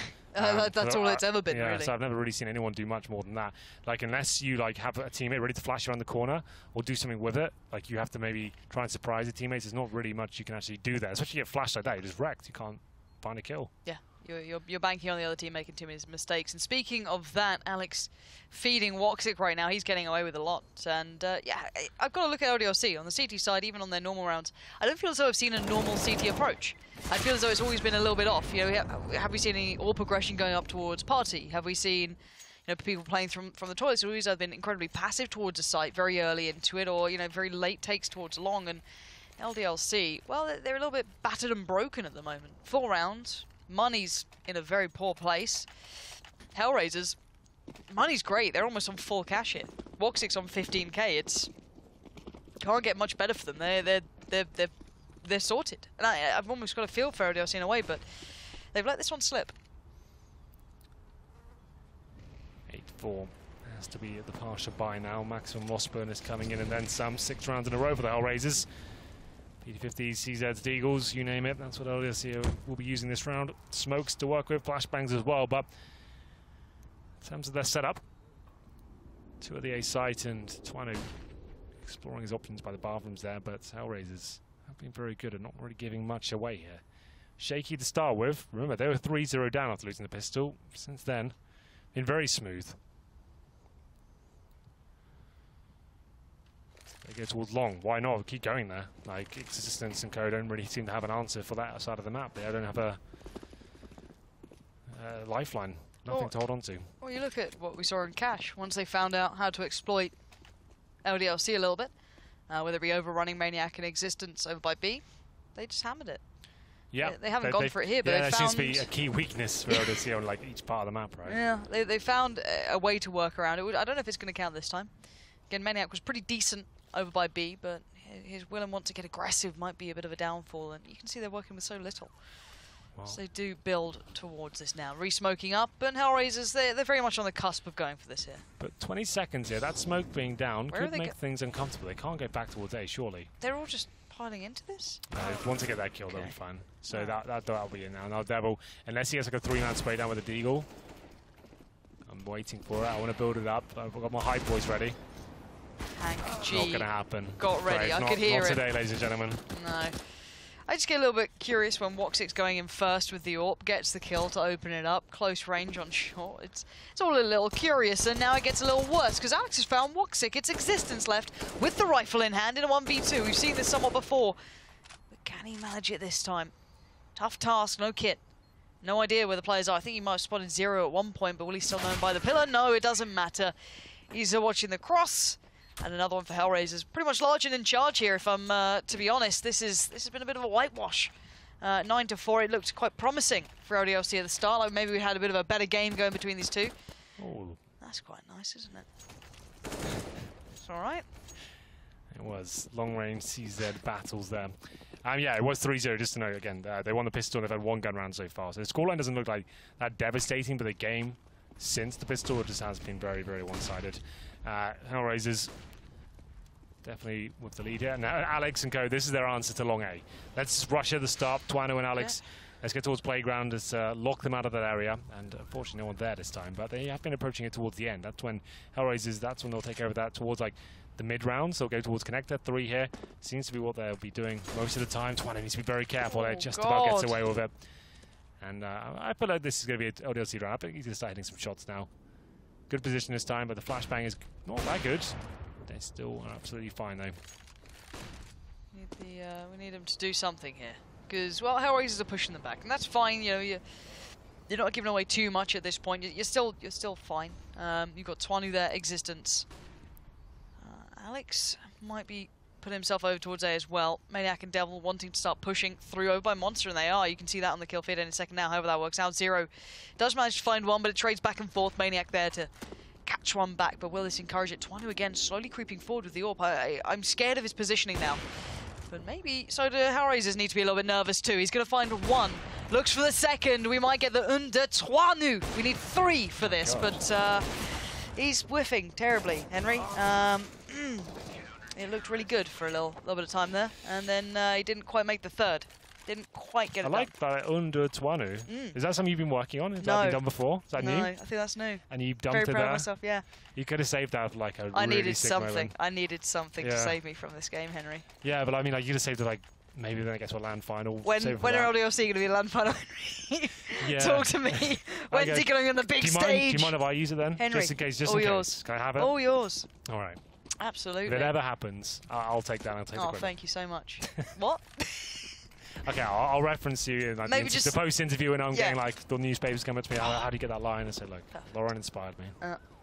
that's all it's ever been, yeah, really. So I've never really seen anyone do much more than that. Like, unless you like have a teammate ready to flash around the corner or do something with it, like you have to maybe try and surprise the teammates. There's not really much you can actually do there. Especially if you get flashed like that, you're just wrecked. You can't find a kill. Yeah. You're banking on the other team making too many mistakes. And speaking of that, Alex feeding Woxic right now. He's getting away with a lot. And yeah, I've got to look at LDLC. On the CT side, even on their normal rounds, I don't feel as though I've seen a normal CT approach. I feel as though it's always been a little bit off. You know, have we seen any AWP progression going up towards party? Have we seen, people playing from the toilets? Who always have been incredibly passive towards a site very early into it, or very late takes towards long. And LDLC, well, they're a little bit battered and broken at the moment. 4 rounds. Money's in a very poor place. HellRaisers, money's great. They're almost on full cash here. Woxic's on 15k. Can't get much better for them. They're sorted. And I've almost got a feel for LDLC in a way, but they've let this one slip. 8-4 has to be at the partial buy now. Maximum loss burn is coming in, and then some. 6 rounds in a row for the HellRaisers. PT50s, CZs, Deagles, you name it. That's what LDLC will be using this round. Smokes to work with, flashbangs as well. But in terms of their setup, Two at the A site, and Twanu exploring his options by the bathrooms there, but HellRaisers have been very good at not really giving much away here. Shaky to start with. Remember, they were 3-0 down after losing the pistol. Since then, been very smooth. They go towards long. Why not? Keep going there. Like, Existence and Co don't really seem to have an answer for that side of the map. They don't have a lifeline. Nothing to hold on to. Well, you look at what we saw in Cash. Once they found out how to exploit LDLC a little bit, whether it be overrunning Maniac and Existence over by B, they just hammered it. Yeah, they haven't gone for it here, but yeah, they that found... seems to be a key weakness for LDLC on like each part of the map, right? Yeah, they found a way to work around it. I don't know if it's going to count this time. Again, Maniac was pretty decent over by B, but his will and want to get aggressive might be a bit of a downfall, and you can see they're working with so little. Wow. So they do build towards this now. Re-smoking up, and HellRaisers, they're very much on the cusp of going for this here. But 20 seconds here, that smoke being down Where could make things uncomfortable. They can't get back towards A, surely. They're all just piling into this? Once they get that kill, they'll be fine. So that'll be it now. Now Devil, unless he has like a 3-man spray down with a Deagle. I'm waiting for it. I want to build it up. I've got my hype boys ready. Hank G. Not going to happen. Got ready. I could hear it. Not today, ladies and gentlemen. No. I just get a little bit curious when Woxic's going in first with the AWP, gets the kill to open it up, close range on short. It's all a little curious, and now it gets a little worse, because Alex has found Woxic. It's Existence left with the rifle in hand in a 1v2. We've seen this somewhat before, but can he manage it this time? Tough task, no kit. No idea where the players are. I think he might have spotted Zero at one point, but will he still know him by the pillar? No, it doesn't matter. He's watching the cross. And another one for HellRaisers. Pretty much large and in charge here, if I'm to be honest. This has been a bit of a whitewash. 9-4, it looked quite promising for LDLC at the start. Like maybe we had a bit of a better game going between these two. Oh. That's quite nice, isn't it? It's all right. It was long-range CZ battles there. Yeah, it was 3-0, just to know, again, they won the pistol and they've had one gun round so far. So the scoreline doesn't look like that devastating, but the game since the pistol just has been very, very one-sided. HellRaisers definitely with the lead here. Now Alex and Co, this is their answer to long A. Let's rush at the start. Twano and Alex, let's get towards playground. Let's lock them out of that area. And unfortunately no one there this time, but they have been approaching it towards the end. That's when HellRaisers, that's when they'll take over that towards like the mid-round. So they'll go towards connector 3 here. Seems to be what they'll be doing most of the time. Twano needs to be very careful there, just about gets away with it. And I feel like this is going to be an LDLC round. I think he's going to start hitting some shots now. Good position this time, but the flashbang is not that good. They still are absolutely fine, though. We need them to do something here. Because, well, HellRaisers are pushing them back. And that's fine, you know, you're not giving away too much at this point. You're still fine. You've got Twanu there, Existence. Alex might be putting himself over towards A as well. Maniac and Devil wanting to start pushing through over by Monster, and they are. You can see that on the kill feed in a second now, however that works out. Zero does manage to find one, but it trades back and forth. Maniac there to catch one back, but will this encourage it? Twanu again, slowly creeping forward with the AWP. I'm scared of his positioning now. But maybe, so do HellRaisers need to be a little bit nervous too. He's going to find one. Looks for the second. We might get the under Twanu. We need 3 for this, but he's whiffing terribly, Henry. It looked really good for a little bit of time there, and then he didn't quite make the third. Didn't quite get it done. I like that under Twanu. Is that something you've been working on? Has that been done before? Is that new? No, I think that's new. And you dumped Very it proud there? of myself, yeah. You could have saved that for like a I really needed sick something. moment. I needed something to save me from this game, Henry. Yeah, but I mean, like, you could have saved it like maybe then I guess we'll land final. When are LDLC going to be land final, Henry? Yeah. Talk to me. When's he going on the big stage? Do you mind if I use it then? Henry, just in case. all yours. Can I have it? All yours. All right. Absolutely. If it ever happens, I'll take that. I'll take the credit. Thank you so much. What? Okay, I'll reference you in like, the post-interview, and I'm getting like the newspapers coming to me. How do you get that line? I said, look, Lauren inspired me.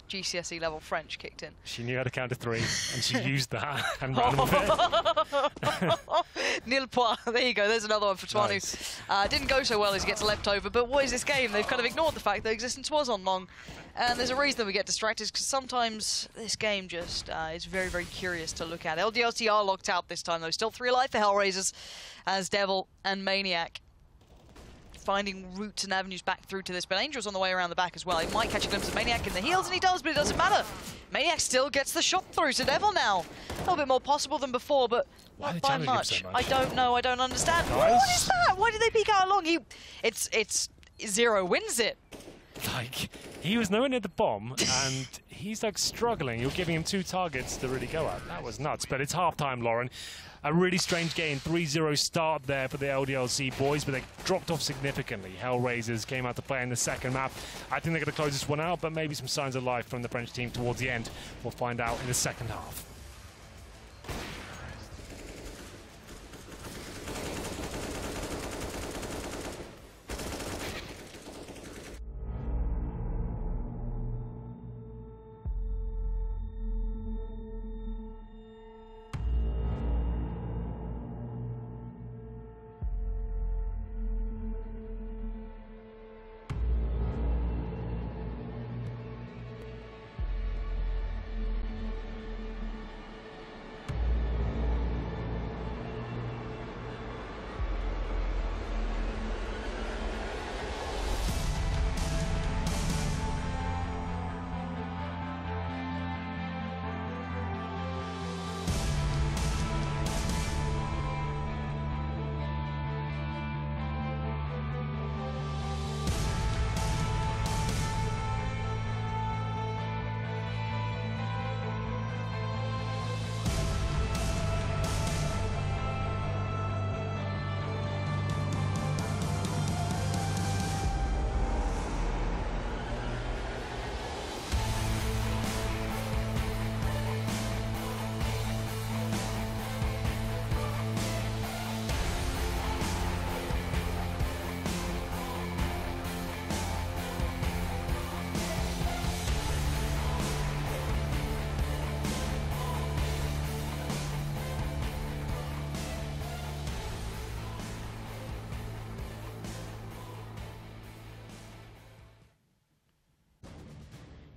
GCSE level French kicked in. She knew how to count to 3, and she used that and ran with it. Nil point. There you go. There's another one for Twanu. Nice. Didn't go so well as he gets left over. But what is this game? They've kind of ignored the fact that Existence was on long. And there's a reason that we get distracted, because sometimes this game just is very, very curious to look at. LDLC are locked out this time, though. Still 3 alive for HellRaisers as Devil and Maniac finding routes and avenues back through to this. But Angel's on the way around the back as well. He might catch a glimpse of Maniac in the heels, and he does, but it doesn't matter. Maniac still gets the shot through to Devil now. A little bit more possible than before, but not by much. I don't know. I don't understand. What is that? Why did they peek out long? It's Zero wins it. like, he was nowhere near the bomb, and he's like struggling. You're giving him 2 targets to really go at. That was nuts. But it's halftime, Lauren. A really strange game. 3-0 start there for the LDLC boys, but they dropped off significantly. HellRaisers came out to play in the second map. I think they're going to close this one out, but maybe some signs of life from the French team towards the end. We'll find out in the second half.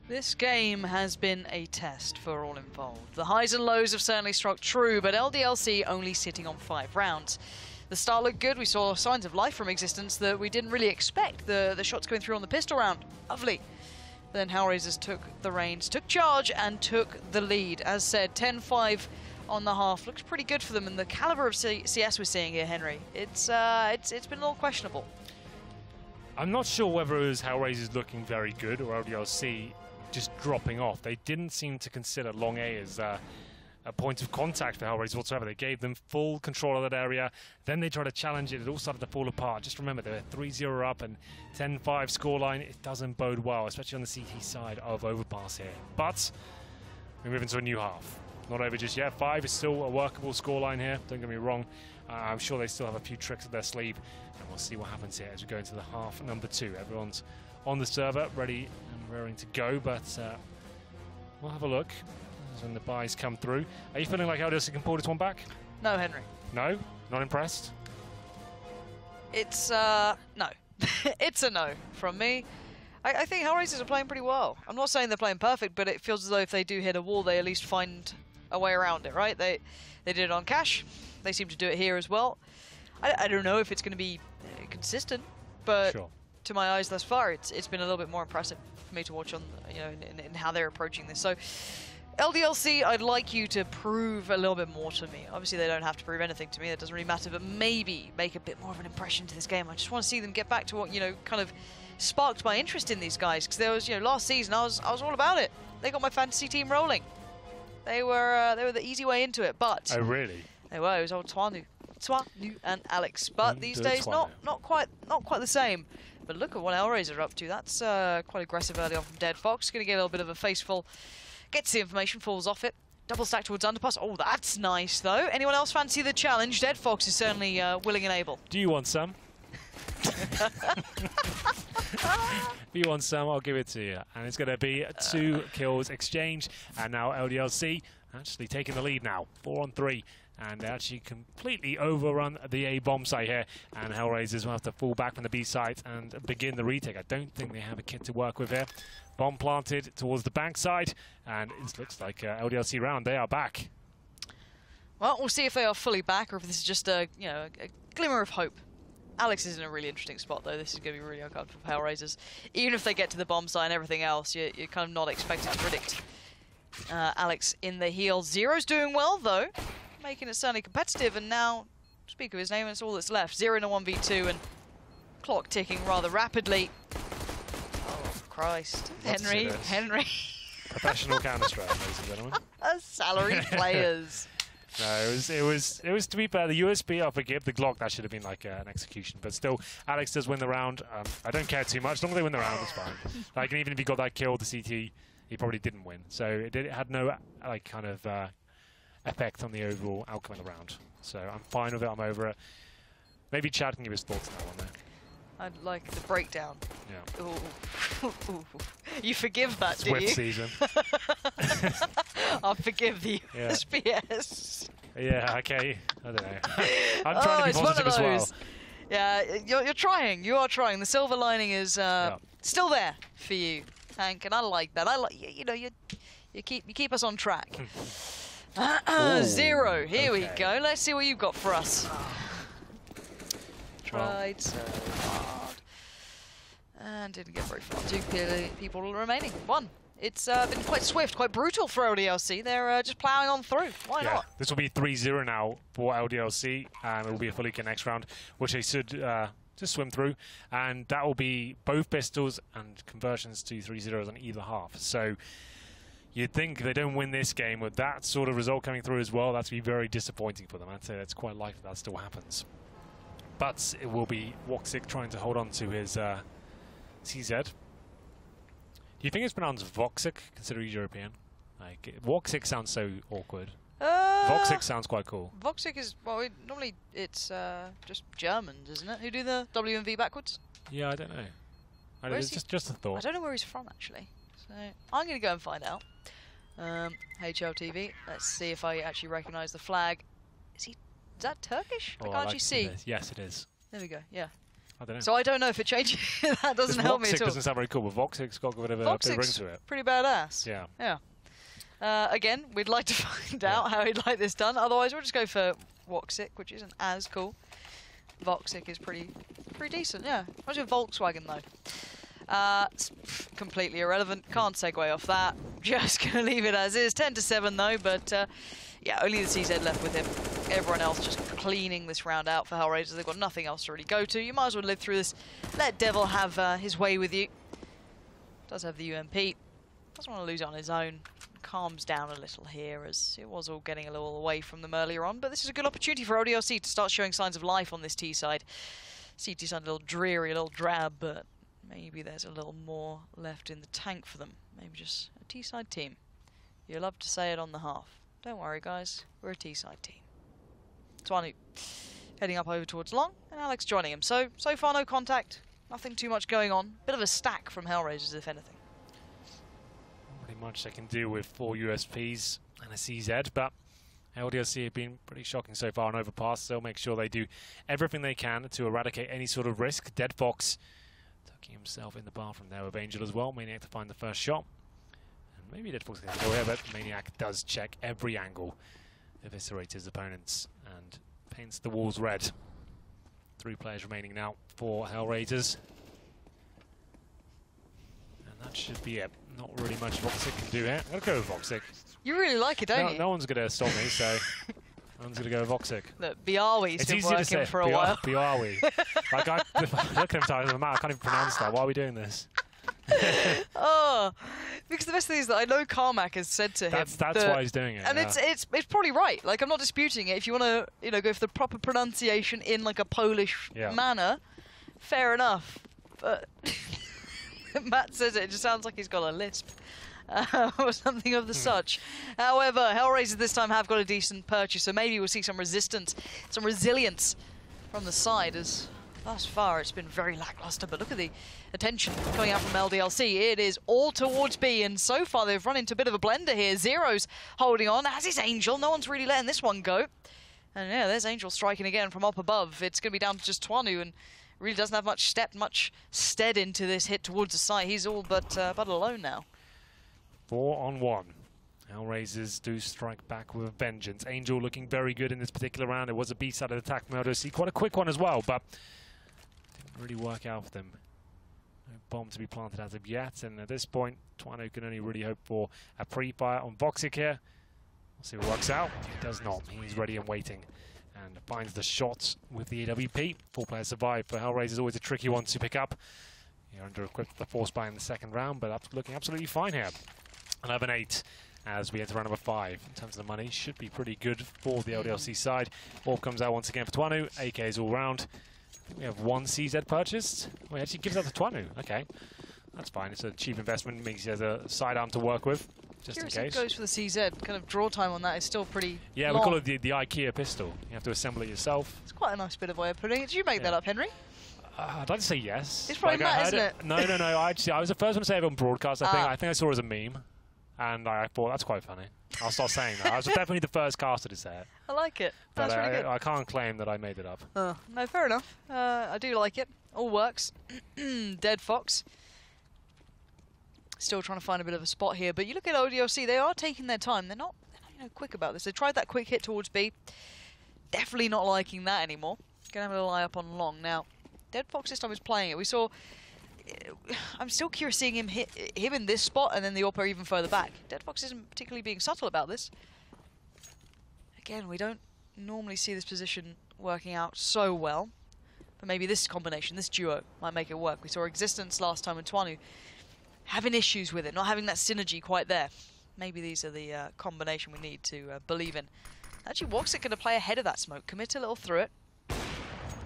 This game has been a test for all involved. The highs and lows have certainly struck true, but LDLC only sitting on 5 rounds. The start looked good. We saw signs of life from existence that we didn't really expect. The shots going through on the pistol round, lovely. But then HellRaisers took the reins, took charge, and took the lead. As said, 10-5 on the half. Looks pretty good for them, and the caliber of CS we're seeing here, Henry, it's been a little questionable. I'm not sure whether it was HellRaisers looking very good or LDLC just dropping off. They didn't seem to consider long A as a point of contact for HellRaisers whatsoever. They gave them full control of that area. Then they tried to challenge it. It all started to fall apart. Just remember, they were 3-0 up and 10-5 scoreline. It doesn't bode well, especially on the CT side of Overpass here. But we move into a new half. Not over just yet. 5 is still a workable scoreline here. Don't get me wrong. I'm sure they still have a few tricks up their sleeve. And we'll see what happens here as we go into the half number 2. Everyone's on the server, ready and raring to go, but we'll have a look as when the buys come through. Are you feeling like LDLC can pull this one back? No, Henry. No? Not impressed? It's, no. It's a no from me. I think HellRaisers are playing pretty well. I'm not saying they're playing perfect, but it feels as though if they do hit a wall, they at least find a way around it, right? They did it on Cash. They seem to do it here as well. I don't know if it's going to be consistent, but sure. To my eyes thus far, it's been a little bit more impressive for me to watch on, in how they're approaching this. So, LDLC, I'd like you to prove a little bit more to me. Obviously, they don't have to prove anything to me. That doesn't really matter, but maybe make a bit more of an impression to this game. I just want to see them get back to what, kind of sparked my interest in these guys. Because there was, last season, I was all about it. They got my fantasy team rolling. They were the easy way into it, but... Oh, really? They were. It was old Twanu and Alex. But these days, not quite the same. But look at what HellRaisers are up to. That's quite aggressive early on from Dead Fox. Going to get a little bit of a faceful. Gets the information, falls off it. Double stack towards Underpass. Oh, that's nice, though. Anyone else fancy the challenge? Dead Fox is certainly willing and able. Do you want some? If you want some, I'll give it to you. And it's going to be 2 kills exchanged. And now LDLC actually taking the lead now. 4-on-3. And they actually completely overrun the A bomb site here. And HellRaisers will have to fall back from the B site and begin the retake. I don't think they have a kit to work with here. Bomb planted towards the bank side. And it looks like LDLC round. They are back. Well, we'll see if they are fully back or if this is just a glimmer of hope. Alex is in a really interesting spot, though. This is going to be really uncomfortable for HellRaisers. Even if they get to the bomb site and everything else, you're kind of not expected to predict Alex in the heel. Zero's doing well, though, making it certainly competitive. And now, speak of his name, it's all that's left. Zero in a 1v2 and clock ticking rather rapidly. Christ. Love to see Henry. this. Professional Counter-Strike, ladies and gentlemen. Salary players. No, it was to be fair, the USB I forgive, the Glock that should have been like an execution, but still, Alex does win the round. I don't care too much. As long as they win the round, it's fine. Like, and even if he got that kill, the CT, he probably didn't win. So it had no like kind of effect on the overall outcome of the round. So I'm fine with it. I'm over it. Maybe Chad can give his thoughts on that one there. I'd like the breakdown. Yeah. Ooh. You forgive that, do Swift you? season. I'll forgive the Yeah. SPS. Yeah, okay. I don't know. I'm trying to be it's one positive of as well. those. Yeah, you're trying. You are trying. The silver lining is still there for you, Hank, and I like that. I like you keep us on track. Ooh, 0. Here we okay. go. Let's see what you've got for us. Tried so hard and didn't get very far. 2 people remaining. 1. It's been quite swift, quite brutal for LDLC. They're just ploughing on through. Why not? This will be 3-0 now for LDLC, and it will be a fully next round, which they should just swim through, and that will be both pistols and conversions to 3-0s on either half. So you'd think they don't win this game with that sort of result coming through as well. That's be very disappointing for them. I'd say it's quite likely that still happens. But it will be Woxic trying to hold on to his CZ. Do you think it's pronounced Voxic, considering he's European? Like, Woxic sounds so awkward. Voxic sounds quite cool. Voxic is, well, normally it's just Germans, isn't it? Who do the W and V backwards? Yeah, I don't know. Where's It's just a thought. I don't know where he's from, actually. So I'm going to go and find out. HLTV. Let's see if I actually recognise the flag. Is that Turkish? I Oh, can't like actually see. Yes, it is. There we go. Yeah. I don't know. So I don't know if it changes. That doesn't help me at Voxic all. doesn't sound very cool, but Voxic's got a bit of a ring Voxic's to it. pretty badass. Yeah. Yeah. Again, we'd like to find out how he'd like this done. Otherwise, we'll just go for Woxic, which isn't as cool. Voxic is pretty decent. Yeah. Imagine Volkswagen though. It's completely irrelevant. Can't segue off that. Just gonna leave it as is. 10-7 though, but yeah, only the CZ left with him. Everyone else just cleaning this round out for HellRaisers. They've got nothing else to really go to. You might as well live through this. Let Devil have his way with you. Does have the UMP. Doesn't want to lose it on his own. Calms down a little here as it was all getting a little away from them earlier on. But this is a good opportunity for ODLC to start showing signs of life on this T side. CT side a little dreary, a little drab, but maybe there's a little more left in the tank for them. Maybe just a T side team. You love to say it on the half. Don't worry, guys. We're a T side team. Twanu heading up over towards Long, and Alex joining him. So far, no contact. Nothing too much going on. Bit of a stack from HellRaisers, if anything. Pretty much they can do with 4 USPs and a CZ, but LDLC have been pretty shocking so far on Overpass. They'll make sure they do everything they can to eradicate any sort of risk. Dead Fox tucking himself in the bathroom there with Angel as well. Maniac to find the first shot. And maybe Dead Fox can go here, but Maniac does check every angle, eviscerates his opponents, and paints the walls red. 3 players remaining now for HellRaisers. And that should be it. Not really much Voxic can do here. I'm going to go with Voxic. You really like it, don't you? No one's going to stop me, so no one's going to go with Voxic. Look, Biawi's It's been easy to working say. for a while. Biawi. Like, look at him tired of the mouth. I can't even pronounce that. Why are we doing this? Oh, because the best thing is that I know Carmack has said to him. That's why he's doing it. And yeah. it's probably right. Like, I'm not disputing it. If you want to, go for the proper pronunciation in like a Polish manner, fair enough. But Matt says it just sounds like he's got a lisp. Or something of the such. However, HellRaisers this time have got a decent purchase, so maybe we'll see some resistance, some resilience from the side, as thus far it's been very lackluster. But look at the attention coming out from LDLC. It is all towards B, and so far they've run into a bit of a blender here. Zero's holding on, as is Angel. No one's really letting this one go. And yeah, there's Angel striking again from up above. It's going to be down to just Twanu, and really doesn't have much stead into this hit towards the site. He's all but alone now. 4-on-1. HellRaisers do strike back with a vengeance. Angel looking very good in this particular round. It was a B-sided attack from LDLC. Quite a quick one as well, but didn't really work out for them. No bomb to be planted as of yet, and at this point, Twanu can only really hope for a pre-fire on Voxic here. We'll see what works out. He does not. He's ready and waiting, and finds the shot with the AWP. 4 players survive. For HellRaisers, always a tricky one to pick up. You're under-equipped the force buy in the second round, but that's looking absolutely fine here. 11-8 as we enter round number 5. In terms of the money, should be pretty good for the LDLC side. Orb comes out once again for Twanu. AKs all round. I think we have 1 CZ purchased. Well, he actually gives out to Twanu. Okay, that's fine. It's a cheap investment. Means he has a sidearm to work with, just in case. It goes for the CZ. Kind of draw time on that is still pretty Yeah, long. we call it the IKEA pistol. You have to assemble it yourself. It's quite a nice bit of way of putting it. Did you make that up, Henry? I'd like to say yes. It's probably Matt, isn't it? No. I was the first one to say it on broadcast. I think I saw it as a meme, and I thought that's quite funny. I'll start saying that. I was definitely the first caster to say it. I like it. But That's really good. I can't claim that I made it up. Oh, no, fair enough. I do like it. All works. Dead Fox. Still trying to find a bit of a spot here, but you look at ODLC, they are taking their time. They're not quick about this. They tried that quick hit towards B. Definitely not liking that anymore. Gonna have a little eye up on long. Now, Dead Fox this time is playing it. We saw... I'm still curious seeing him hit him in this spot and then the AWP even further back. Dead Fox isn't particularly being subtle about this. Again, we don't normally see this position working out so well. But maybe this combination, this duo, might make it work. We saw Existence last time with Twanu having issues with it, not having that synergy quite there. Maybe these are the combination we need to believe in. Actually, Woxic going to play ahead of that smoke. Commit a little through it.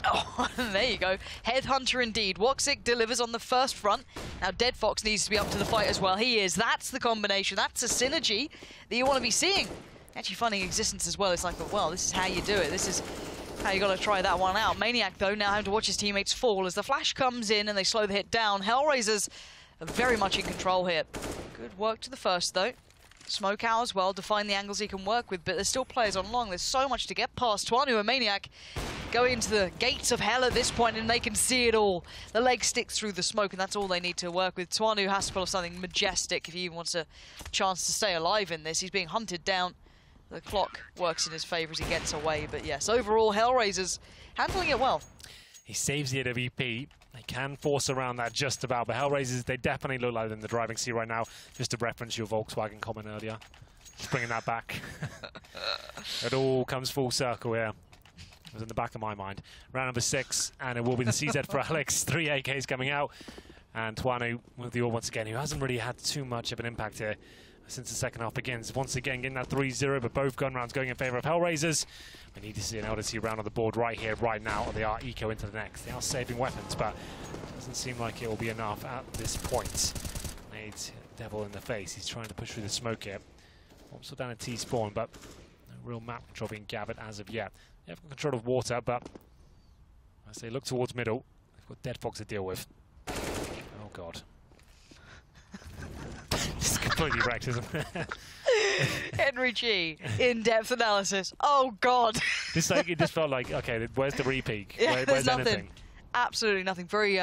Oh, there you go. Headhunter indeed. Woxic delivers on the first front. Now Dead Fox needs to be up to the fight as well. He is. That's the combination. That's a synergy that you want to be seeing. Actually finding Existence as well. It's like, well, this is how you do it. This is how you got to try that one out. Maniac, though, now having to watch his teammates fall as the flash comes in and they slow the hit down. HellRaisers are very much in control here. Good work to the first, though. Smoke out as well to find the angles he can work with, but there's still players on long. There's so much to get past. Twanu and Maniac going into the gates of hell at this point, and they can see it all. The leg sticks through the smoke, and that's all they need to work with. Twanu has to pull off something majestic if he even wants a chance to stay alive in this. He's being hunted down. The clock works in his favour as he gets away, but yes, overall, HellRaisers handling it well. He saves the AWP. They can force around that just about, but HellRaisers, they definitely look like they're in the driving seat right now. Just to reference your Volkswagen comment earlier. Just bringing that back. It all comes full circle here. It was in the back of my mind. Round number 6, and it will be the CZ for Alex. 3 AKs coming out. And Twanu with the AWP once again, who hasn't really had too much of an impact here since the second half begins. Once again, getting that 3-0, but both gun rounds going in favour of HellRaisers. We need to see an LDLC round on the board right here, right now. They are eco into the next. They are saving weapons, but it doesn't seem like it will be enough at this point. Needs Devil in the face. He's trying to push through the smoke here. Also down a T-spawn, but no real map control being gathered as of yet. They have control of water, but as they look towards middle, they've got Dead Fox to deal with. Oh, God. It's completely wrecked, isn't it? Henry G, in-depth analysis. Oh, God. It just felt like, okay, where's the re-peak? Yeah, Where's there's nothing. anything? Absolutely nothing. Very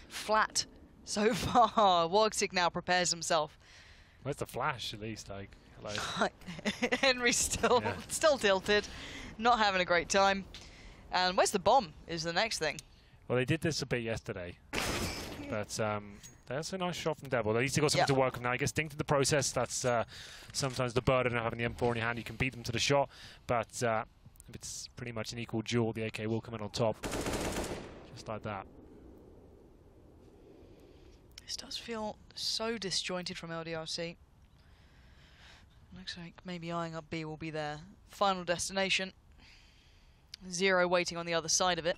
flat so far. Woxic now prepares himself. Where's the flash, at least? Like, hello. Henry's still tilted, not having a great time. And where's the bomb is the next thing. Well, they did this a bit yesterday. But that's a nice shot from Devil. At least he got something to work with now. He gets dinked in the process. That's sometimes the burden of having the M4 in your hand. You can beat them to the shot. But if it's pretty much an equal duel, the AK will come in on top. Just like that. This does feel so disjointed from LDLC. Looks like maybe eyeing up B will be their final destination. 0 waiting on the other side of it.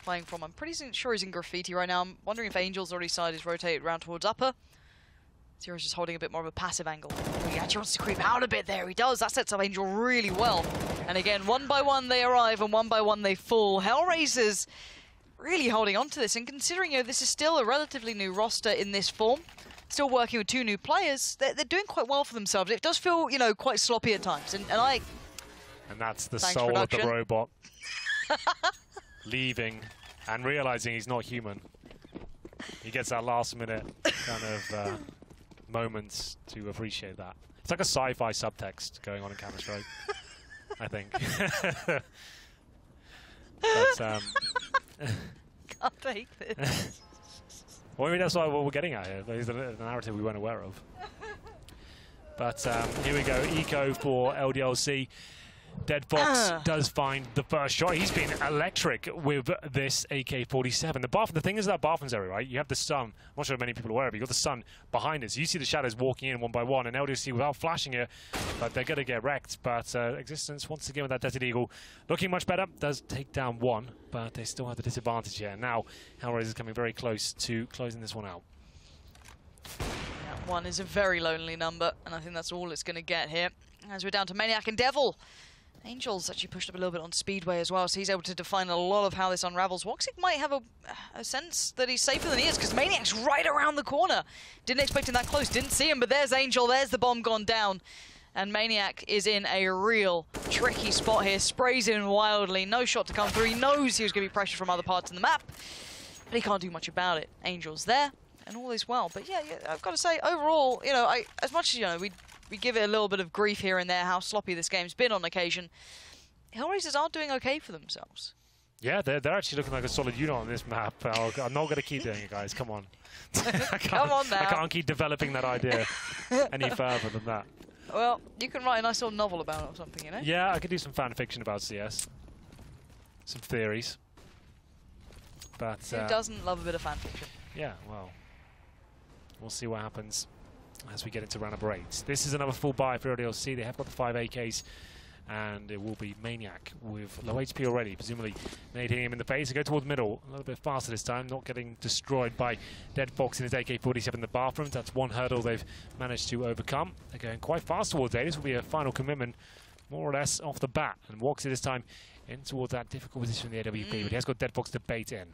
Playing from, I'm pretty sure he's in Graffiti right now. I'm wondering if Angel's already decided to rotate around towards upper. Zero's just holding a bit more of a passive angle. Oh, he actually wants to creep out a bit there. He does. That sets up Angel really well. And again, one by one they arrive and one by one they fall. HellRaisers really holding on to this. And considering, you know, this is still a relatively new roster in this form, still working with 2 new players, they're doing quite well for themselves. It does feel, you know, quite sloppy at times. And that's the soul of the robot. Leaving and realizing he's not human. He gets that last minute kind of moments to appreciate that. It's like a sci-fi subtext going on in Counter-Strike, I think. But, can't take this. well, maybe that's what we're getting at here. There's the narrative we weren't aware of. But here we go. Eco for LDLC. Deadbox does find the first shot. He's been electric with this AK-47. The thing is that Bathrooms area, right? You have the sun. I'm not sure many people are aware of it. You've got the sun behind us. You see the shadows walking in one by one, and LDLC without flashing it, but they're going to get wrecked. But Existence, once again with that Desert Eagle, looking much better. Does take down one, but they still have the disadvantage here. Now, HellRaisers is coming very close to closing this one out. That one is a very lonely number, and I think that's all it's going to get here. As we're down to Maniac and Devil. Angel's actually pushed up a little bit on Speedway as well, so he's able to define a lot of how this unravels. Woxic might have a sense that he's safer than he is, because Maniac's right around the corner. Didn't expect him that close, didn't see him, but there's Angel, there's the bomb gone down. And Maniac is in a real tricky spot here, sprays in wildly, no shot to come through. He knows he was going to be pressured from other parts of the map, but he can't do much about it. Angel's there, and all is well. But yeah, I've got to say, overall, you know, as much as, we give it a little bit of grief here and there, how sloppy this game's been on occasion, HellRaisers are doing okay for themselves. Yeah, they're actually looking like a solid unit on this map. I'm not going to keep doing it, guys. Come on. Come on now. I can't keep developing that idea any further than that. Well, you can write a nice little novel about it or something, you know? Yeah, I could do some fan fiction about CS. Some theories. But who doesn't love a bit of fan fiction? Yeah, well, we'll see what happens as we get into round number 8. This is another full buy for LDLC. They have got the 5 AKs, and it will be Maniac with low HP already, presumably hitting him in the face. They go towards middle, a little bit faster this time, not getting destroyed by Deadbox in his AK-47 in the bathrooms. That's one hurdle they've managed to overcome. They're going quite fast towards A. This will be a final commitment, more or less, off the bat, and walks it this time in towards that difficult position in the AWP, but he has got Deadbox to bait in.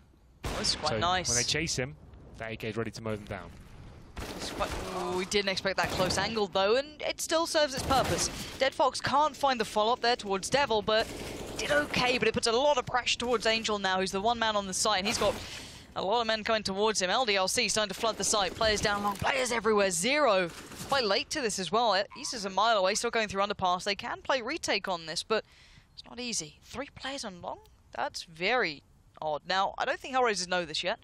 Oh, this is quite so nice. When they chase him, that AK is ready to mow them down. Ooh, we didn't expect that close angle though, and it still serves its purpose. Deadfox can't find the follow-up there towards Devil, but he did okay, but it puts a lot of pressure towards Angel now, who's the one man on the site, and he's got a lot of men coming towards him. LDLC starting to flood the site, players down long, players everywhere. Zero quite late to this as well. East is a mile away, still going through underpass. They can play retake on this, but it's not easy. 3 players on long? That's very odd. Now, I don't think HellRaisers know this yet.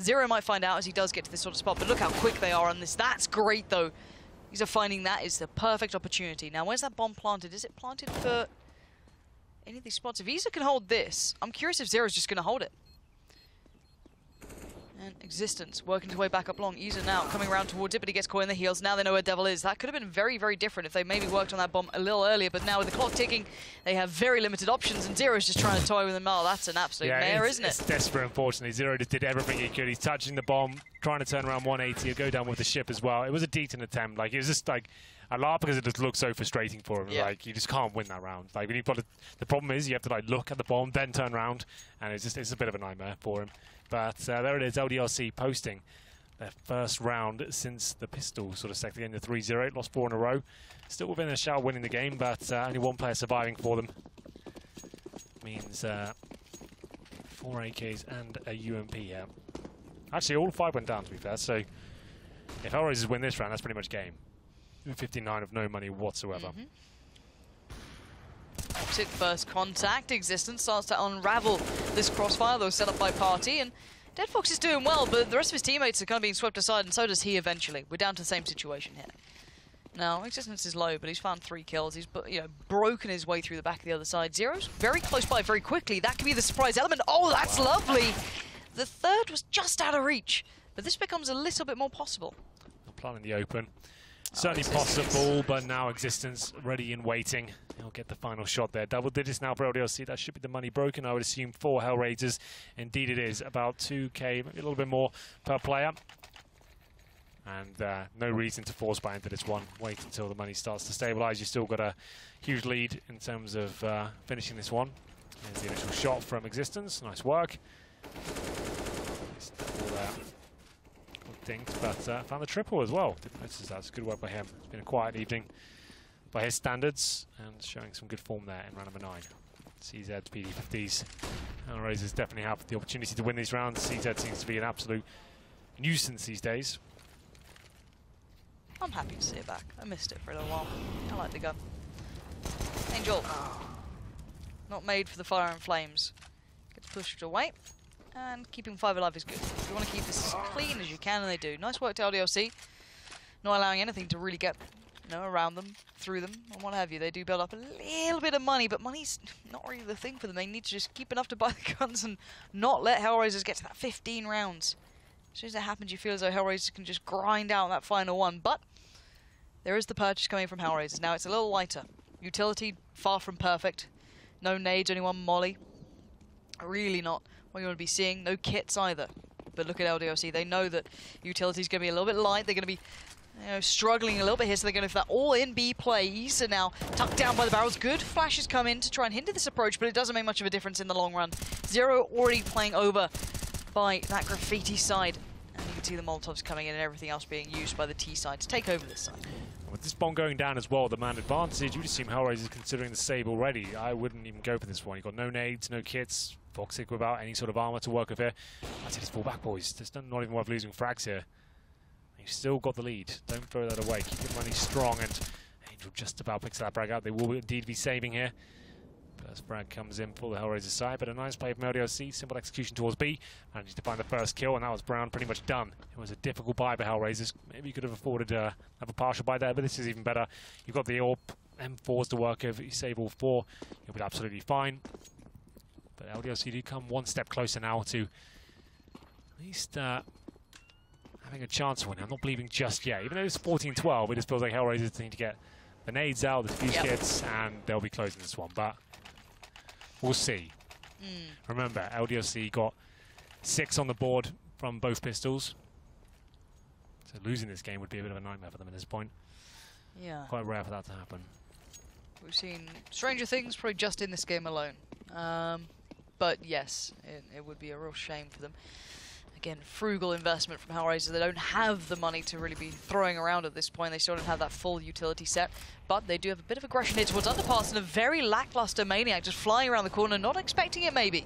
Zero might find out as he does get to this sort of spot, but look how quick they are on this. That's great, though. These are finding that is the perfect opportunity. Now, where's that bomb planted? Is it planted for any of these spots? If Isa can hold this, I'm curious if Zero's just going to hold it. And Existence working his way back up long. Isa now coming around towards it, but he gets caught in the heels. Now they know where Devil is. That could have been very, very different if they maybe worked on that bomb a little earlier, but now with the clock ticking, they have very limited options, and Zero's just trying to toy with them. Oh, that's an absolute mare, isn't it? It's desperate, unfortunately. Zero just did everything he could. He's touching the bomb, trying to turn around 180, go down with the ship as well. It was a decent attempt. Like, it was just like, I laugh because it just looks so frustrating for him. Yeah. Like, you just can't win that round. Like, when you've got the problem is you have to like look at the bomb, then turn around, and it's a bit of a nightmare for him. But there it is, LDLC posting their first round since the pistol sort of sector, the end of 3-0, lost 4 in a row. Still within a shout winning the game, but only 1 player surviving for them. Means 4 AKs and a UMP here. Actually, all 5 went down, to be fair, so if HellRaisers win this round, that's pretty much game. 59 of no money whatsoever. Opposite first contact. Existence starts to unravel this crossfire that was set up by Party, and Deadfox is doing well, but the rest of his teammates are kind of being swept aside, and so does he eventually. We're down to the same situation here. Now, Existence is low, but he's found 3 kills. He's broken his way through the back of the other side. Zero's very close by very quickly. That could be the surprise element. Oh, that's lovely! The third was just out of reach, but this becomes a little bit more possible. Not planning the open. Certainly possible, but now Existence ready and waiting. He'll get the final shot there. Double digits now for LDLC. That should be the money broken, I would assume, for HellRaisers. Indeed it is. About 2k, maybe a little bit more per player. And no reason to force buy into this one. Wait until the money starts to stabilize. You've still got a huge lead in terms of finishing this one. There's the initial shot from Existence. Nice work. But found the triple as well. Didn't notice that. It's good work by him. It's been a quiet evening by his standards and showing some good form there in round number 9. CZ, PD50s. HellRaisers definitely have the opportunity to win these rounds. CZ seems to be an absolute nuisance these days. I'm happy to see it back. I missed it for a little while. I like the gun. Angel. Not made for the fire and flames. Gets pushed away. And keeping 5 alive is good. You want to keep this as clean as you can, and they do. Nice work to LDLC. Not allowing anything to really get around them, through them, and what have you. They do build up a little bit of money, but money's not really the thing for them. They need to just keep enough to buy the guns and not let HellRaisers get to that 15 rounds. As soon as that happens, you feel as though HellRaisers can just grind out that final one. But there is the purchase coming from HellRaisers. Now, it's a little lighter. Utility, far from perfect. No nades, only one molly. Really not what you want to be seeing. No kits either. But look at LDLC. They know that utility's going to be a little bit light. They're going to be struggling a little bit here, so they're going to, for that all-in B plays, and now tucked down by the barrels. Good flashes come in to try and hinder this approach, but it doesn't make much of a difference in the long run. Zero already playing over by that graffiti side, and you can see the Molotovs coming in and everything else being used by the T side to take over this side. With this bomb going down as well, the man advantage, you'd assume HellRaisers considering the save already. I wouldn't even go for this one. You've got no nades, no kits, Voxic without any sort of armor to work with here. I'd say just fall back, boys. There's not even worth losing frags here. You've still got the lead. Don't throw that away. Keep your money strong, and Angel just about picks that frag out. They will indeed be saving here. First frag comes in for the HellRaisers side, but a nice play from LDLC. Simple execution towards B. Managed to find the first kill, and that was Brown pretty much done. It was a difficult buy for HellRaisers. Maybe you could have afforded have a partial buy there, but this is even better. You've got the AWP M4s to work with. You save all four, you'll be absolutely fine. But LDLC do come one step closer now to at least having a chance to win. I'm not believing just yet. Even though it's 14-12, it just feels like HellRaisers need to get the nades out, the defuse kits, and they'll be closing this one. But we'll see. Remember, LDLC got 6 on the board from both pistols. So losing this game would be a bit of a nightmare for them at this point. Yeah. Quite rare for that to happen. We've seen stranger things probably just in this game alone. But yes, it would be a real shame for them. Again, frugal investment from HellRaisers. They don't have the money to really be throwing around at this point. They still don't have that full utility set. But they do have a bit of aggression here towards Underpass, and a very lackluster Maniac just flying around the corner, not expecting it maybe.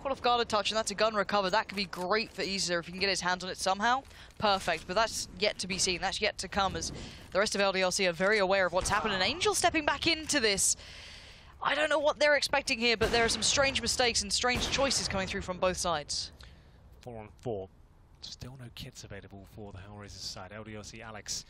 Caught off guard a touch, and that's a gun recover. That could be great for Easer if he can get his hands on it somehow. Perfect, but that's yet to be seen. That's yet to come, as the rest of LDLC are very aware of what's happened. And Angel stepping back into this. I don't know what they're expecting here, but there are some strange mistakes and strange choices coming through from both sides. 4-on-4. Still no kits available for the HellRaisers side. LDLC Alex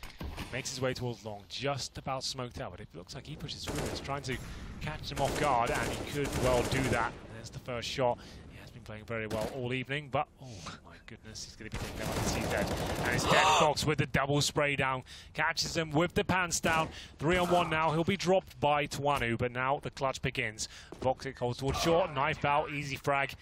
makes his way towards long, just about smoked out, but it looks like he pushes through. He's trying to catch him off guard, and he could well do that. There's the first shot. He has been playing very well all evening, but oh my goodness, he's going to be taken down. He's dead. And it's deadbox with the double spray down. Catches him with the pants down. 3-on-1 now. He'll be dropped by Twanu, but now the clutch begins. Voxic holds towards short, knife out, easy frag.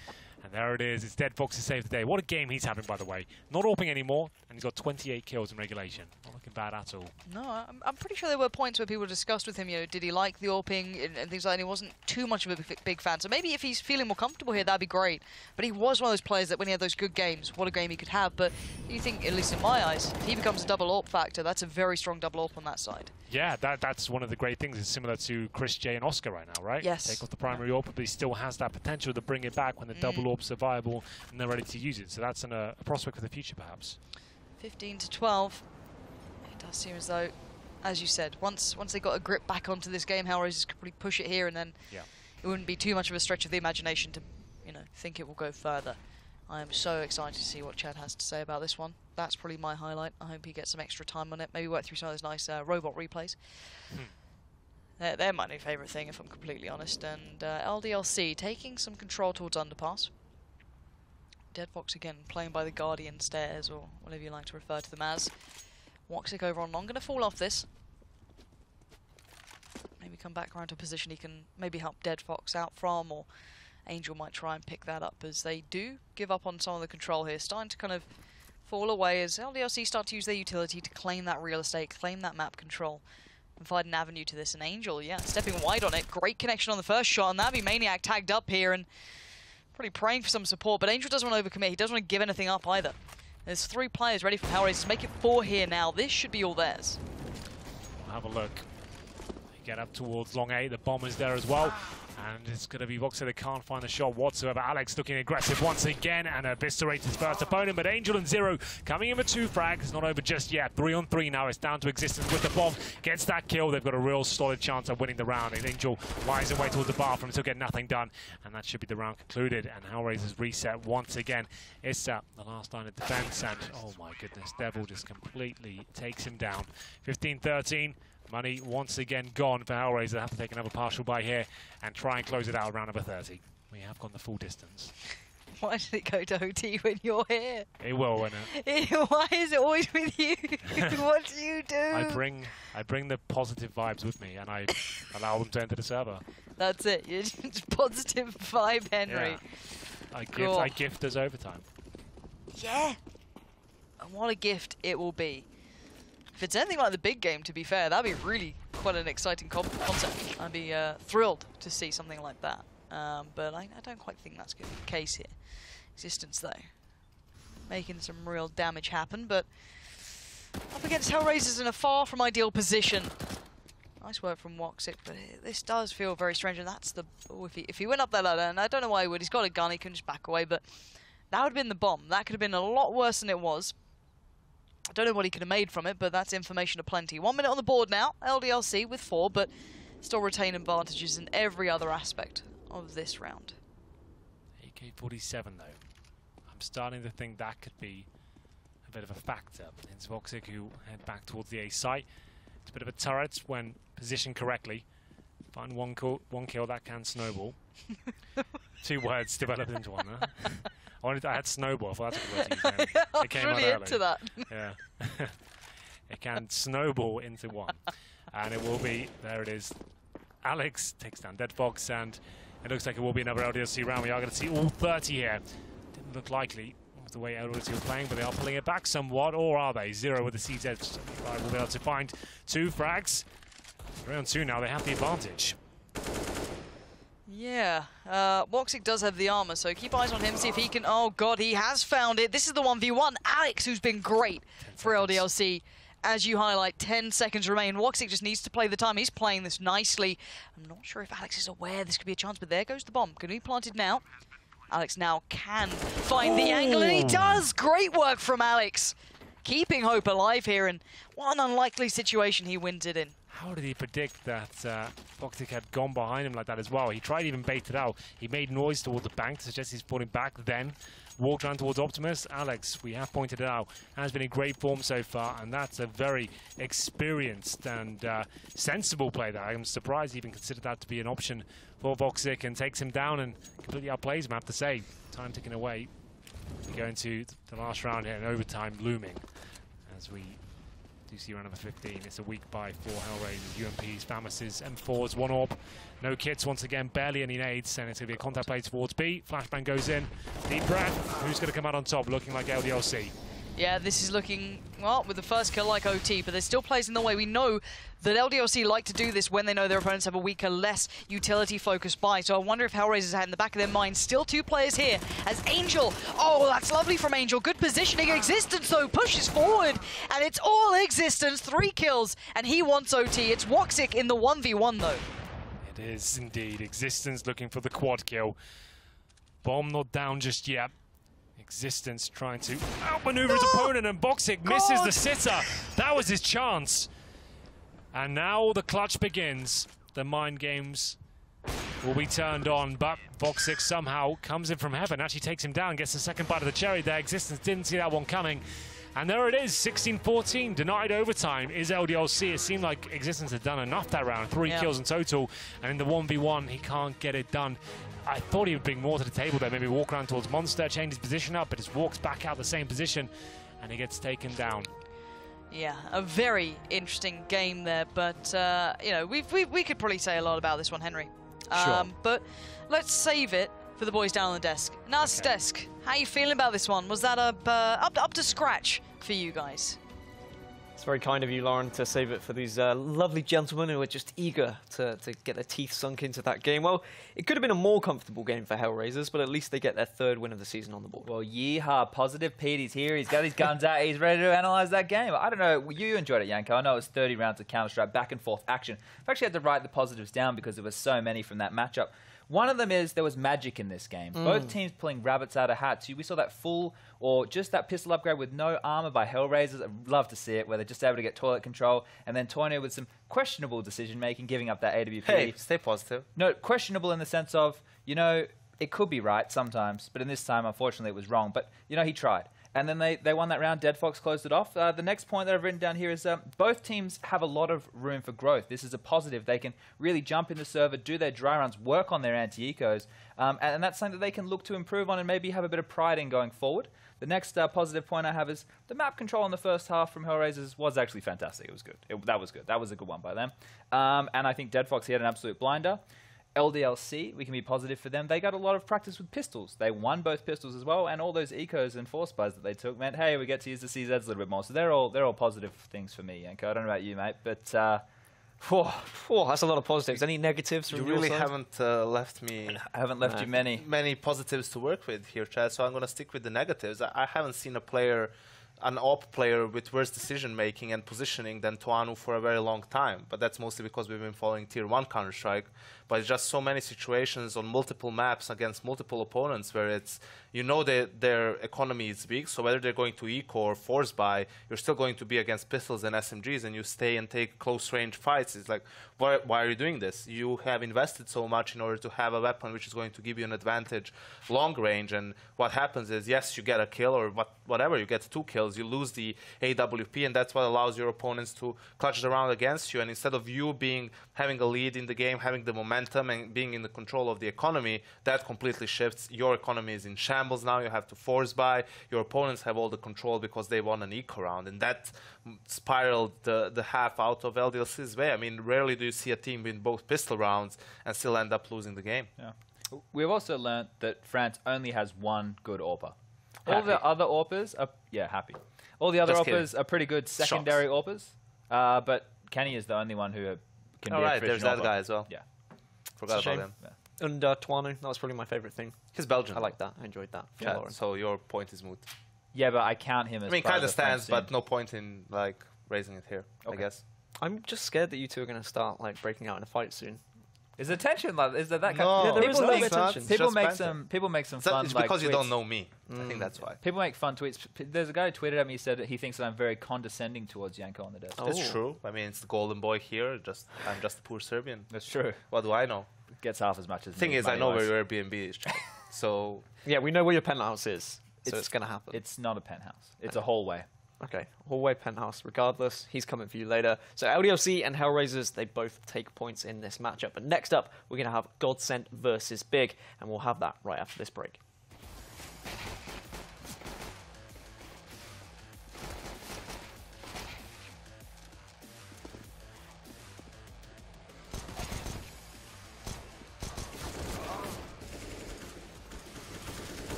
And there it is. It's Dead Fox to save the day. What a game he's having, by the way. Not AWPing anymore, and he's got 28 kills in regulation. Not looking bad at all. No, I'm pretty sure there were points where people discussed with him, you know, did he like the AWPing and things like that, and he wasn't too much of a big fan. So maybe if he's feeling more comfortable here, that'd be great. But he was one of those players that when he had those good games, what a game he could have. But you think, at least in my eyes, if he becomes a double AWP factor, that's a very strong double AWP on that side. Yeah, that's one of the great things. It's similar to Chris J and Oscar right now, right? Yes. Take off the primary AWP, but he still has that potential to bring it back when the double AWPs are viable and they're ready to use it. So that's a prospect for the future, perhaps. 15-12. It does seem as though, as you said, once they got a grip back onto this game, HellRaisers could probably push it here, and then it wouldn't be too much of a stretch of the imagination to, you know, think it will go further. I am so excited to see what Chad has to say about this one. That's probably my highlight. I hope he gets some extra time on it. Maybe work through some of those nice robot replays. They're my new favourite thing, if I'm completely honest. And LDLC taking some control towards Underpass. Dead Fox again playing by the Guardian stairs, or whatever you like to refer to them as. Woxic over on long, going to fall off this. Maybe come back around to a position he can maybe help Dead Fox out from, or Angel might try and pick that up, as they do give up on some of the control here. Starting to kind of fall away as LDLC start to use their utility to claim that real estate, claim that map control, and find an avenue to this. And Angel, yeah, stepping wide on it. Great connection on the first shot, and that'd be Maniac tagged up here and probably praying for some support. But Angel doesn't want to overcommit. He doesn't want to give anything up either. There's 3 players ready for HellRaisers to make it 4 here now. This should be all theirs. We'll have a look. They get up towards long A. The bomber's there as well. And it's going to be Voxic that can't find the shot whatsoever. Alex looking aggressive once again and eviscerates his first opponent. But Angel and Zero coming in with 2 frags. It's not over just yet. 3-on-3 now. It's down to existence with the bomb. Gets that kill. They've got a real solid chance of winning the round. And Angel lies away towards the bathroom to get nothing done. And that should be the round concluded. And HellRaisers reset once again. It's the last line of defense. And oh my goodness, Devil just completely takes him down. 15-13. Money once again gone for HellRaisers. They have to take another partial buy here and try and close it out around number 30. We have gone the full distance. Why did it go to OT when you're here? It will, won't it? Why is it always with you? What do you do? I bring the positive vibes with me, and I allow them to enter the server. That's it. You're just positive vibe, Henry. Yeah. I gift as overtime. Yeah. And what a gift it will be. If it's anything like the big game, to be fair, that'd be really quite an exciting concept. I'd be thrilled to see something like that. But I don't quite think that's going to be the case here. Existence, though, making some real damage happen, but up against HellRaisers in a far from ideal position. Nice work from Woxic, but this does feel very strange, and that's the... Oh, if he went up that ladder, and I don't know why he would, he's got a gun, he can just back away, but that would have been the bomb. That could have been a lot worse than it was. I don't know what he could have made from it, but that's information aplenty. 1 minute on the board now, LDLC with 4, but still retain advantages in every other aspect of this round. AK-47 though. I'm starting to think that could be a bit of a factor. It's Woxic who head back towards the A site. It's a bit of a turret when positioned correctly. Find one kill that can snowball. 2 words developed into one. Huh? I had snowball. I thought that's a good word to use. It came really out into that. Yeah. It can snowball into one. And it will be, there it is. Alex takes down Deadbox, and it looks like it will be another LDLC round. We are going to see all 30 here. Didn't look likely with the way LDLC were playing, but they are pulling it back somewhat, or are they? 0 with the CZ. Will be able to find 2 frags. 3 on 2 now, they have the advantage. Yeah, Woxic does have the armor, so keep eyes on him, see if he can... Oh god, he has found it. This is the 1v1. Alex, who's been great for LDLC. As you highlight, 10 seconds remain. Woxic just needs to play the time. He's playing this nicely. I'm not sure if Alex is aware this could be a chance, but there goes the bomb. Going to be planted now. Alex now can find the angle, and he does! Great work from Alex. Keeping hope alive here, and what an unlikely situation he wins it in. How did he predict that Woxic had gone behind him like that as well? He tried to even bait it out. He made noise towards the bank to suggest he's pulling back, then walked around towards Optimus. Alex, we have pointed it out, has been in great form so far, and that's a very experienced and sensible play there. I'm surprised he even considered that to be an option for Woxic, and takes him down and completely outplays him, I have to say. Time ticking away. We go into the last round here, and overtime looming as we do see round number 15. It's a weak buy for HellRaisers, UMPs, Famises, M4s, 1 AWP. No kits once again, barely any nades, and it's going to be a contact play towards B. Flashbang goes in. Deep breath. Who's going to come out on top? Looking like LDLC. Yeah, this is looking, well, with the first kill like OT, but there's still plays in the way. We know that LDLC like to do this when they know their opponents have a weaker, less utility-focused buy. So I wonder if HellRaisers had in the back of their mind. Still 2 players here as Angel. Oh, that's lovely from Angel. Good positioning. Existence, though, pushes forward. And it's all Existence. 3 kills, and he wants OT. It's Woxic in the 1v1, though. It is indeed. Existence looking for the quad kill. Bomb not down just yet. Existence trying to outmaneuver his opponent, and Woxic misses the sitter. That was his chance. And now the clutch begins. The mind games will be turned on, but Woxic somehow comes in from heaven, actually takes him down, gets the second bite of the cherry there. Existence didn't see that one coming. And there it is, 16-14, denied overtime is LDLC. It seemed like Existence had done enough that round, 3 kills in total, and in the 1v1, he can't get it done. I thought he would bring more to the table there, maybe walk around towards Monster, change his position up, but just walks back out the same position, and he gets taken down. Yeah, a very interesting game there, but you know, we could probably say a lot about this one, Henry. Sure. But let's save it for the boys down on the desk. Nas desk, how you feeling about this one? Was that up to scratch for you guys? It's very kind of you, Lauren, to save it for these lovely gentlemen who are just eager to get their teeth sunk into that game. Well, it could have been a more comfortable game for HellRaisers, but at least they get their 3rd win of the season on the board. Well, yeehaw, positive Pete, he's here, he's got his guns out, he's ready to analyse that game. I don't know, you enjoyed it, Yanko. I know it was 30 rounds of Counter-Strike, back and forth action. I've actually had to write the positives down because there were so many from that matchup. One of them is there was magic in this game. Both teams pulling rabbits out of hats. We saw that full or just that pistol upgrade with no armor by HellRaisers. I'd love to see it, where they're just able to get toilet control. And then Toyno with some questionable decision-making, giving up that AWP. Hey, stay positive. No, questionable in the sense of, you know, it could be right sometimes, but in this time, unfortunately, it was wrong. But, you know, he tried. And then they won that round. Dead Fox closed it off. The next point that I've written down here is both teams have a lot of room for growth. This is a positive. They can really jump in the server, do their dry runs, work on their anti-ecos, and that's something that they can look to improve on and maybe have a bit of pride in going forward. The next positive point I have is the map control in the first half from HellRaisers was actually fantastic. It was good. That was good. That was a good one by them. And I think Dead Fox, he had an absolute blinder. LDLC, we can be positive for them. They got a lot of practice with pistols. They won both pistols as well, and all those ecos and force buys that they took meant, hey, we get to use the CZs a little bit more. So they're all positive things for me, Yanko. I don't know about you, mate, but that's a lot of positives. Any negatives from You your really side? haven't left me I haven't left you many. positives to work with here, Chad. So I'm going to stick with the negatives. I haven't seen an AWP player with worse decision making and positioning than Tuanu for a very long time. But that's mostly because we've been following Tier 1 Counter-Strike. But it's just so many situations on multiple maps against multiple opponents where it's, that their economy is weak, so whether they're going to eco or force buy, you're still going to be against pistols and SMGs, and you stay and take close-range fights. It's like, why are you doing this? You have invested so much in order to have a weapon which is going to give you an advantage long range, and what happens is, yes, you get a kill, or whatever, you get 2 kills, you lose the AWP, and that's what allows your opponents to clutch the round against you, and instead of you having a lead in the game, having the momentum, and being in the control of the economy, that completely shifts. Your economy is in shambles now. You have to force buy. Your opponents have all the control because they won an eco round, and that spiraled the half out of LDLC's way. I mean, rarely do you see a team win both pistol rounds and still end up losing the game. Yeah. We've also learned that France only has one good AWPer. All the other AWPers are happy. All the other AWPers are pretty good secondary AWPers, but Kenny is the only one who can be a there's that guy as well. Yeah. Forgot about him. Yeah. And Tuanu, that was probably my favorite thing. He's Belgian. I like that. I enjoyed that. Yeah, so your point is moot. Yeah, but I count him as kind of stands, but no point in raising it here, I guess. I'm just scared that you two are going to start breaking out in a fight soon. Is there tension? Is there that kind No, of... there is a little bit of tension. People make some fun It's because you tweets. don't know me. I think that's why. People make fun tweets. There's a guy who tweeted at me, said that he thinks that I'm very condescending towards Yanko on the desk. That's true. I mean, it's the golden boy here. I'm just a poor Serbian. That's true. What do I know? Gets half as much as The thing is, I know where your Airbnb is, Chad. So Yeah, we know where your penthouse is, so it's going to happen. It's not a penthouse. It's a hallway. Okay, hallway penthouse. Regardless, he's coming for you later. So LDLC and HellRaisers, they both take points in this matchup. But next up, we're going to have Godsent versus Big, and we'll have that right after this break.